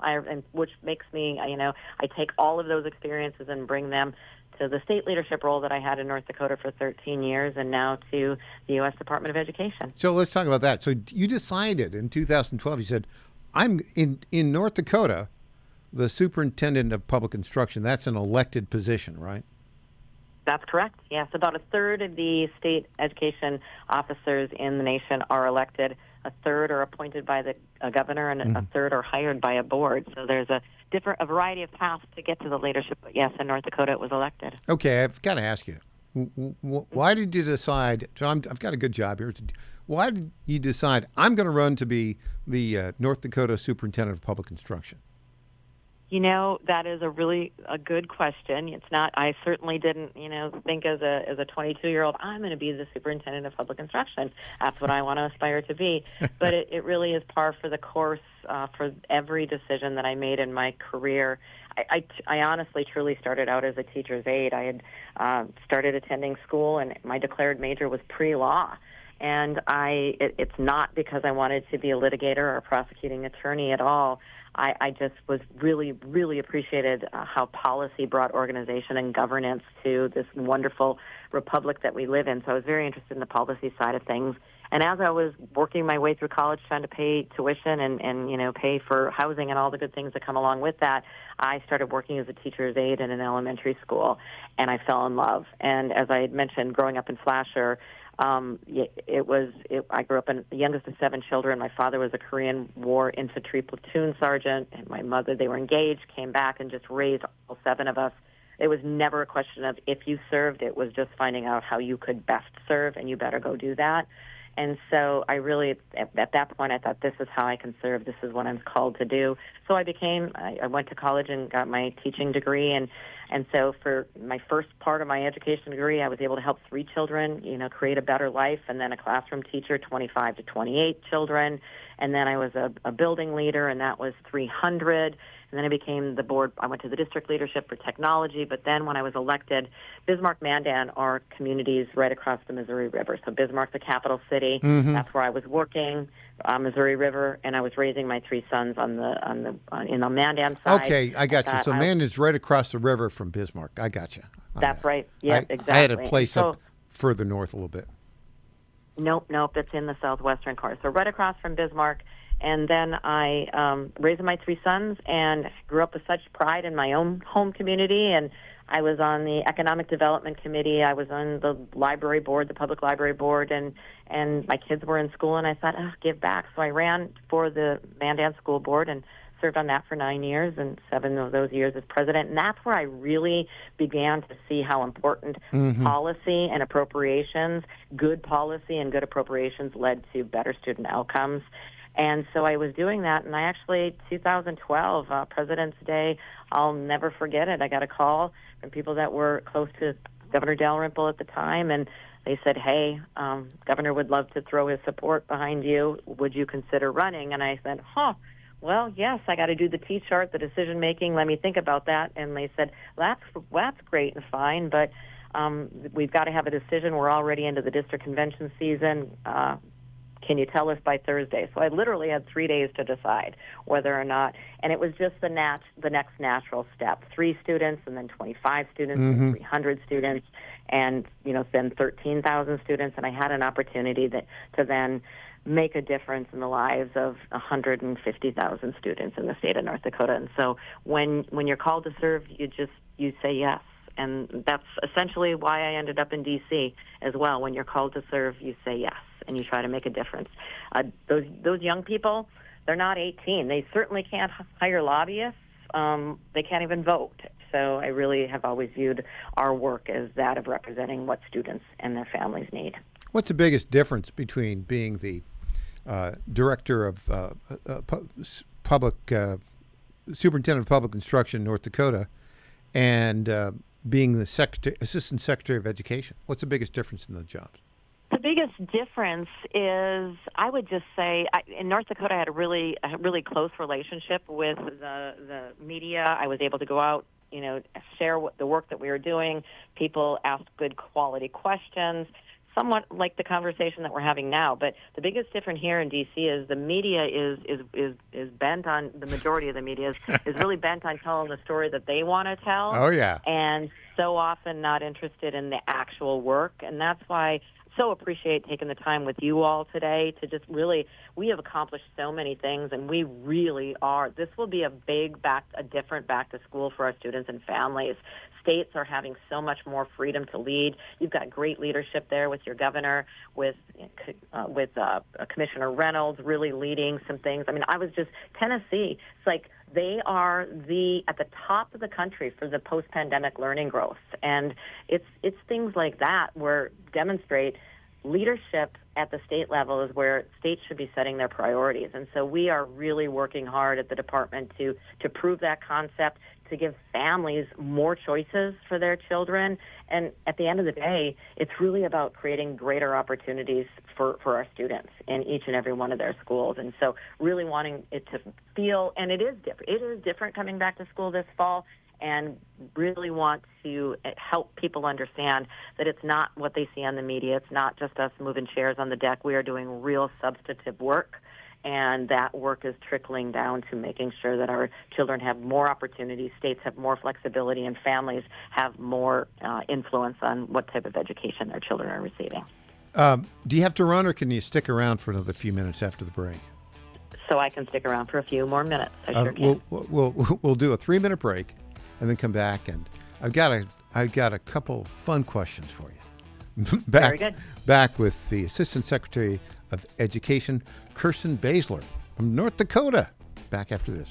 which makes me, I take all of those experiences and bring them to the state leadership role that I had in North Dakota for 13 years and now to the U.S. Department of Education. So let's talk about that. So you decided in 2012, you said, I'm in North Dakota, the superintendent of public instruction, that's an elected position, right? That's correct. Yes, about a third of the state education officers in the nation are elected. A third are appointed by the governor, and a third are hired by a board. So there's a variety of paths to get to the leadership. But yes, in North Dakota, it was elected. Okay, I've got to ask you, why did you decide? So I've got a good job here. Why did you decide I'm going to run to be the North Dakota superintendent of public instruction? That is a good question. It's not. I certainly didn't, think as a 22-year-old, I'm going to be the superintendent of public instruction. That's what I want to aspire to be. But it really is par for the course for every decision that I made in my career. I honestly, truly started out as a teacher's aide. I had started attending school, and my declared major was pre-law. And it's not because I wanted to be a litigator or a prosecuting attorney at all. I just was really, really appreciated how policy brought organization and governance to this wonderful republic that we live in. So I was very interested in the policy side of things. And as I was working my way through college, trying to pay tuition and pay for housing and all the good things that come along with that, I started working as a teacher's aide in an elementary school, and I fell in love. And as I had mentioned, growing up in Flasher, I grew up in the youngest of 7 children. My father was a Korean War infantry platoon sergeant, and my mother, they were engaged, came back and just raised all 7 of us it was never a question of if you served. It was just finding out how you could best serve, and you better go do that. And so I really, at that point, I thought, this is how I can serve. This is what I'm called to do. So I went to college and got my teaching degree. And so for my first part of my education degree, I was able to help 3 children, create a better life. And then a classroom teacher, 25 to 28 children. And then I was a building leader, and that was 300. And then I became the board. I went to the district leadership for technology. But then when I was elected, Bismarck-Mandan are communities right across the Missouri River. So Bismarck's the capital city. Mm-hmm. That's where I was working on Missouri River, and I was raising my 3 sons in the Mandan side. Okay, I got you. So Mandan's right across the river from Bismarck. I got you. That's right. Yeah, exactly. I had a place up further north a little bit. Nope. It's in the southwestern corner. So right across from Bismarck. And then I raised my 3 sons and grew up with such pride in my own home community. And I was on the Economic Development Committee. I was on the library board, the public library board, and my kids were in school. And I thought, give back. So I ran for the Mandan School Board and served on that for 9 years, and 7 of those years as president. And that's where I really began to see how important policy and appropriations, good policy and good appropriations, led to better student outcomes. And so I was doing that, and I actually, 2012, President's Day, I'll never forget it. I got a call from people that were close to Governor Dalrymple at the time, and they said, hey, Governor would love to throw his support behind you. Would you consider running? And I said, well, yes, I got to do the T-chart, the decision-making. Let me think about that. And they said, that's great and fine, but we've got to have a decision. We're already into the district convention season. Can you tell us by Thursday? So I literally had 3 days to decide whether or not, and it was just the next natural step. 3 students, and then 25 students, and 300 students, and then 13,000 students, and I had an opportunity to then make a difference in the lives of 150,000 students in the state of North Dakota. And so when you're called to serve, you say yes. And that's essentially why I ended up in D.C. as well. When you're called to serve, you say yes, and you try to make a difference. Those young people, they're not 18. They certainly can't hire lobbyists. They can't even vote. So I really have always viewed our work as that of representing what students and their families need. What's the biggest difference between being the director of superintendent of public instruction in North Dakota and being the assistant secretary of education? What's the biggest difference in the jobs? The biggest difference is, I would just say, in North Dakota, I had a really close relationship with the media. I was able to go out, share the work that we were doing. People asked good quality questions, somewhat like the conversation that we're having now. But the biggest difference here in D.C. is the media is bent on, the majority of the media is really bent on telling the story that they want to tell. Oh, yeah. And so often not interested in the actual work. And that's why so appreciate taking the time with you all today to just really, we have accomplished so many things, and we really are. This will be a different back to school for our students and families. States are having so much more freedom to lead. You've got great leadership there with your governor, with Commissioner Reynolds really leading some things. I mean, Tennessee, it's like they are at the top of the country for the post-pandemic learning growth. And it's things like that where demonstrate leadership at the state level is where states should be setting their priorities. And so we are really working hard at the department to prove that concept, to give families more choices for their children. And at the end of the day, it's really about creating greater opportunities for our students in each and every one of their schools. And so really wanting it to feel, and it is different. It is different coming back to school this fall, and really want to help people understand that it's not what they see on the media. It's not just us moving chairs on the deck. We are doing real substantive work, and that work is trickling down to making sure that our children have more opportunities, states have more flexibility, and families have more influence on what type of education their children are receiving. Do you have to run, or can you stick around for another few minutes after the break? So I can stick around for a few more minutes. I sure can. We'll do a 3-minute break and then come back, and I've got a couple of fun questions for you. Very good. Back with the Assistant Secretary of Education, Kirsten Baszler from North Dakota. Back after this.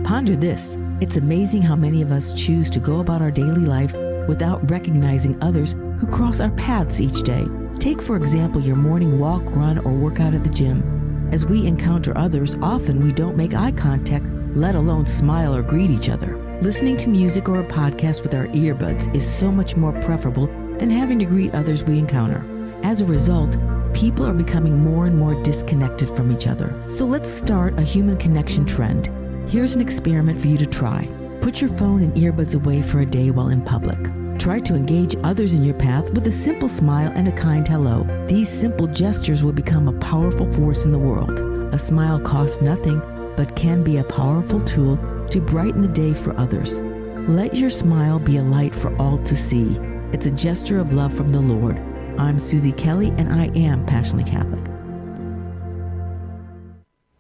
Ponder this. It's amazing how many of us choose to go about our daily life without recognizing others who cross our paths each day. Take, for example, your morning walk, run, or workout at the gym. As we encounter others, often we don't make eye contact, let alone smile or greet each other. Listening to music or a podcast with our earbuds is so much more preferable than having to greet others we encounter. As a result, people are becoming more and more disconnected from each other. So let's start a human connection trend. Here's an experiment for you to try. Put your phone and earbuds away for a day while in public. Try to engage others in your path with a simple smile and a kind hello. These simple gestures will become a powerful force in the world. A smile costs nothing, but can be a powerful tool to brighten the day for others. Let your smile be a light for all to see. It's a gesture of love from the Lord. I'm Susie Kelly, and I am passionately Catholic.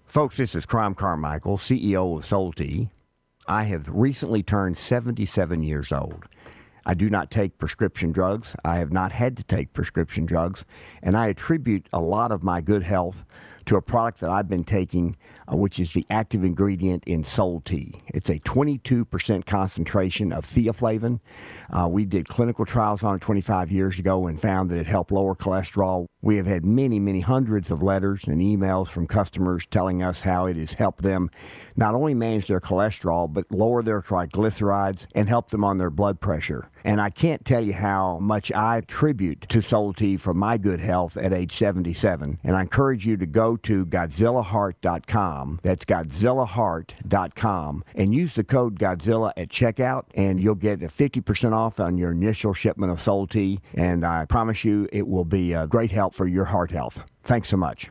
Folks, this is Crom Carmichael, CEO of Soul Tea. I have recently turned 77 years old. I do not take prescription drugs. I have not had to take prescription drugs, and I attribute a lot of my good health to a product that I've been taking, which is the active ingredient in Soul Tea. It's a 22% concentration of theaflavin. We did clinical trials on it 25 years ago and found that it helped lower cholesterol. We have had many, many hundreds of letters and emails from customers telling us how it has helped them not only manage their cholesterol, but lower their triglycerides and help them on their blood pressure. And I can't tell you how much I attribute to Soul Tea for my good health at age 77. And I encourage you to go to GodzillaHeart.com. That's GodzillaHeart.com. And use the code Godzilla at checkout, and you'll get a 50% off on your initial shipment of Soul Tea. And I promise you it will be a great help for your heart health. Thanks so much.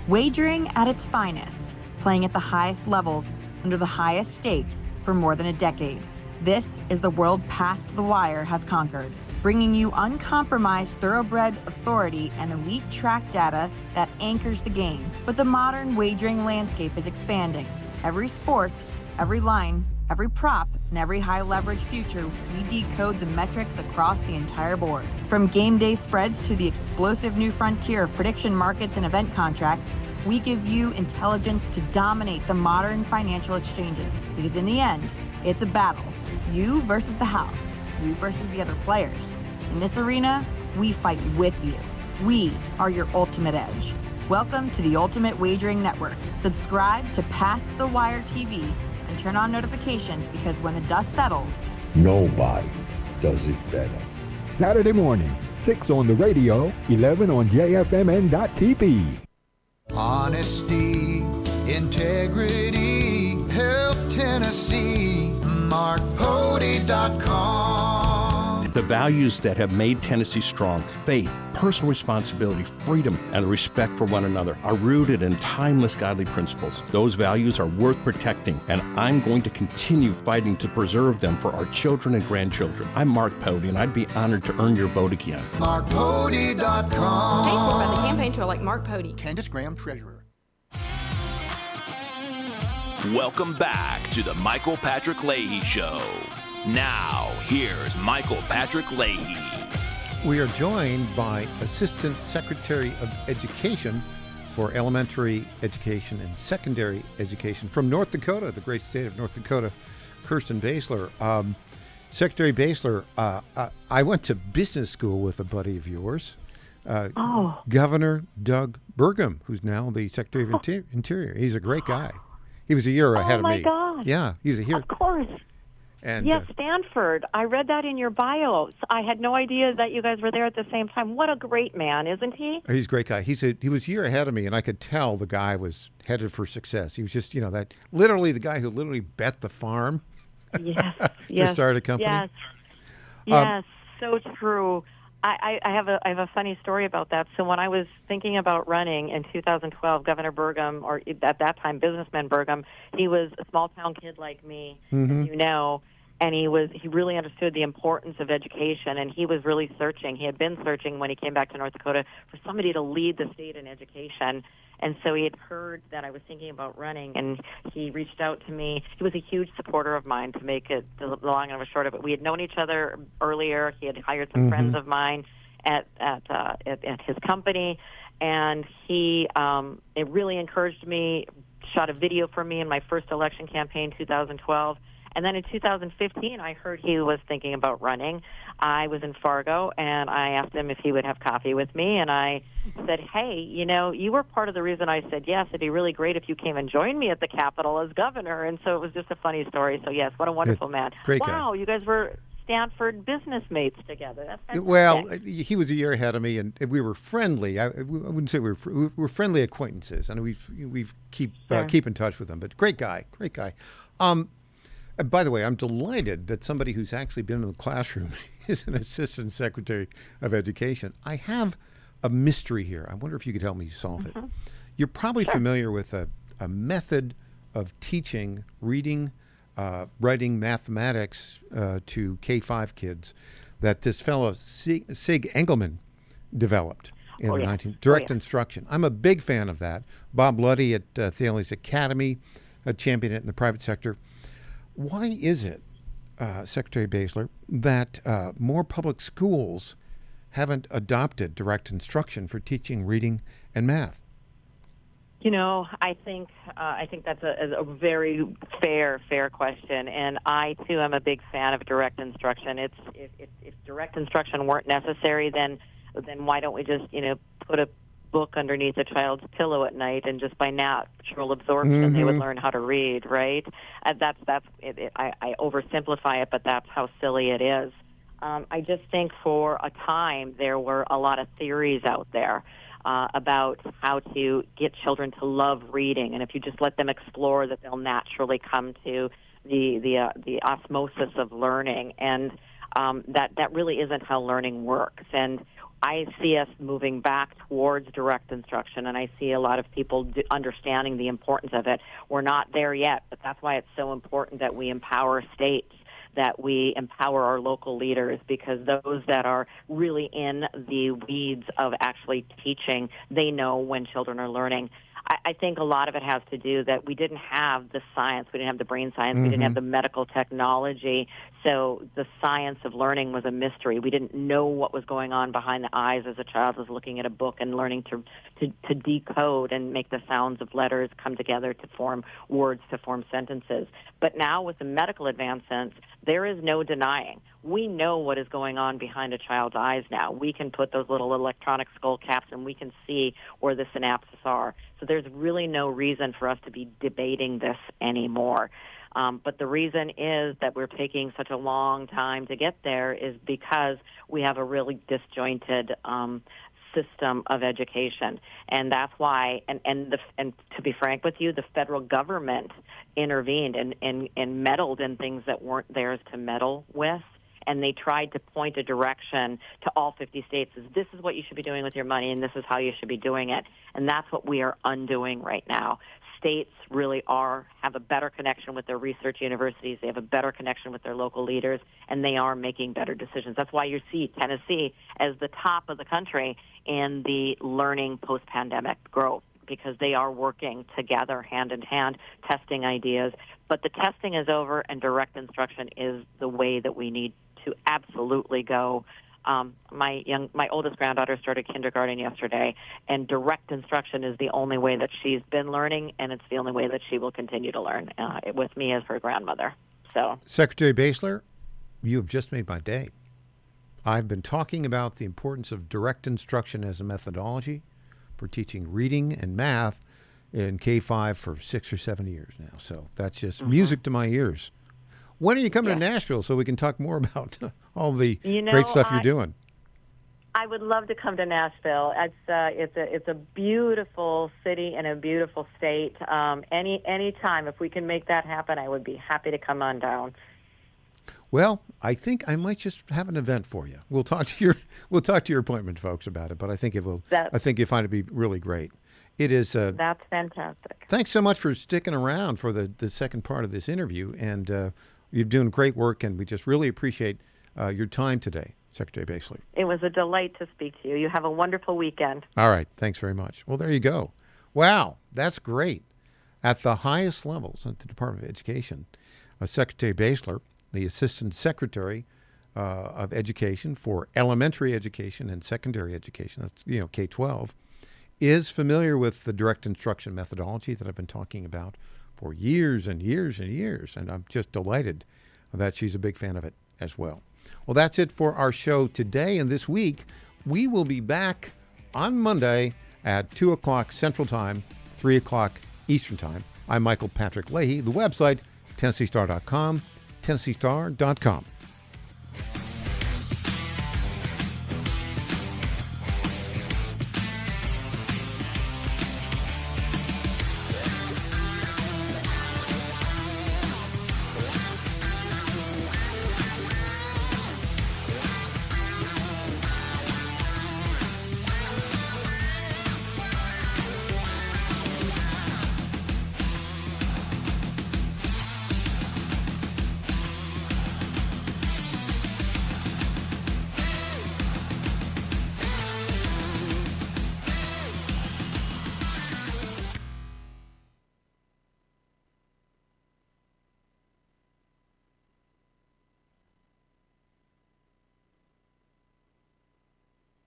Wagering at its finest, playing at the highest levels, under the highest stakes for more than a decade. This is the world Past the Wire has conquered, bringing you uncompromised thoroughbred authority and elite track data that anchors the game. But the modern wagering landscape is expanding. Every sport, every line, every prop, and every high leverage future, we decode the metrics across the entire board. From game day spreads to the explosive new frontier of prediction markets and event contracts, we give you intelligence to dominate the modern financial exchanges. Because in the end, it's a battle. You versus the house. You versus the other players. In this arena, we fight with you. We are your ultimate edge. Welcome to the Ultimate Wagering Network. Subscribe to Past the Wire TV and turn on notifications, because when the dust settles, nobody does it better. Saturday morning, 6 on the radio, 11 on JFMN.TV. Honesty, integrity, help Tennessee, MarkPody.com. The values that have made Tennessee strong, faith, personal responsibility, freedom, and respect for one another, are rooted in timeless godly principles. Those values are worth protecting, and I'm going to continue fighting to preserve them for our children and grandchildren. I'm Mark Pody, and I'd be honored to earn your vote again. MarkPody.com. Paid for by the campaign to elect Mark Pody. Candace Graham, Treasurer. Welcome back to the Michael Patrick Leahy Show. Now, here's Michael Patrick Leahy. We are joined by Assistant Secretary of Education for Elementary Education and Secondary Education from North Dakota, the great state of North Dakota, Kirsten Basler. Secretary Basler, I went to business school with a buddy of yours, Governor Doug Burgum, who's now the Secretary of Interior. He's a great guy. He was a year ahead of me. Oh, my God. Yeah, he's a year. Of course. And, yes, Stanford. I read that in your bio. I had no idea that you guys were there at the same time. What a great man, isn't he? He's a great guy. He was a year ahead of me, and I could tell the guy was headed for success. He was just, that literally the guy who literally bet the farm yes, to start a company. Yes, so true. I have a funny story about that. So when I was thinking about running in 2012, Governor Burgum, or at that time businessman Burgum, he was a small town kid like me, as you know, and he really understood the importance of education, and he was really searching. He had been searching when he came back to North Dakota for somebody to lead the state in education. And so he had heard that I was thinking about running, and he reached out to me. He was a huge supporter of mine, to make it the long and the short of it. We had known each other earlier. He had hired some friends of mine at his company, and he it really encouraged me shot a video for me in my first election campaign, 2012. And then in 2015, I heard he was thinking about running. I was in Fargo, and I asked him if he would have coffee with me. And I said, hey, you were part of the reason I said yes. It'd be really great if you came and joined me at the Capitol as governor. And so it was just a funny story. So, yes, what a wonderful man. Great guy. Wow, you guys were Stanford business mates together. That's fantastic. Well, he was a year ahead of me, and we were friendly. I wouldn't say we were friendly acquaintances, and we keep in touch with him. But great guy. By the way, I'm delighted that somebody who's actually been in the classroom is an assistant secretary of education. I have a mystery here. I wonder if you could help me solve it. You're probably familiar with a method of teaching reading, writing, mathematics to K-5 kids that this fellow Sig Engelman developed in the direct instruction. I'm a big fan of that. Bob Luddy at Thaley's Academy championed it in the private sector. Why is it, Secretary Basler, that more public schools haven't adopted direct instruction for teaching reading and math? I think that's a very fair question, and I too am a big fan of direct instruction. If direct instruction weren't necessary, then why don't we just put a book underneath a child's pillow at night, and just by natural absorption they would learn how to read, right? That's it. I oversimplify it, but that's how silly it is. I just think for a time there were a lot of theories out there about how to get children to love reading, and if you just let them explore, that they'll naturally come to the osmosis of learning, and that really isn't how learning works. And I see us moving back towards direct instruction, and I see a lot of people understanding the importance of it. We're not there yet, but that's why it's so important that we empower states, that we empower our local leaders, because those that are really in the weeds of actually teaching, they know when children are learning. I think a lot of it has to do that we didn't have the science, we didn't have the brain science, we didn't have the medical technology, so the science of learning was a mystery. We didn't know what was going on behind the eyes as a child was looking at a book and learning to decode and make the sounds of letters come together to form words, to form sentences. But now with the medical advancements, there is no denying. We know what is going on behind a child's eyes now. We can put those little electronic skull caps and we can see where the synapses are. So there's really no reason for us to be debating this anymore. But the reason is that we're taking such a long time to get there is because we have a really disjointed system of education. And that's why, and to be frank with you, the federal government intervened and meddled in things that weren't theirs to meddle with. And they tried to point a direction to all 50 states as this is what you should be doing with your money and this is how you should be doing it. And that's what we are undoing right now. States really have a better connection with their research universities. They have a better connection with their local leaders, and they are making better decisions. That's why you see Tennessee as the top of the country in the learning post-pandemic growth, because they are working together hand in hand, testing ideas. But the testing is over, and direct instruction is the way that we need to absolutely go. My oldest granddaughter started kindergarten yesterday, and direct instruction is the only way that she's been learning, and it's the only way that she will continue to learn with me as her grandmother. So, Secretary Basler, you have just made my day. I've been talking about the importance of direct instruction as a methodology for teaching reading and math in K-5 for 6 or 7 years now. So that's just music to my ears. When are you coming to Nashville so we can talk more about all the great stuff you're doing? I would love to come to Nashville. It's a beautiful city and a beautiful state. Any time, if we can make that happen, I would be happy to come on down. Well, I think I might just have an event for you. We'll talk to your appointment folks about it, but I think it will. I think you'll find it be really great. It is. That's fantastic. Thanks so much for sticking around for the second part of this interview, and you're doing great work, and we just really appreciate your time today, Secretary Basler. It was a delight to speak to you. You have a wonderful weekend. All right. Thanks very much. Well, there you go. Wow, that's great. At the highest levels at the Department of Education, Secretary Basler, the Assistant Secretary of Education for Elementary Education and Secondary Education, that's K-12, is familiar with the direct instruction methodology that I've been talking about for years and years and years, and I'm just delighted that she's a big fan of it as well. Well, that's it for our show today and this week. We will be back on Monday at 2 o'clock Central Time, 3 o'clock Eastern Time. I'm Michael Patrick Leahy. The website, TennesseeStar.com, TennesseeStar.com.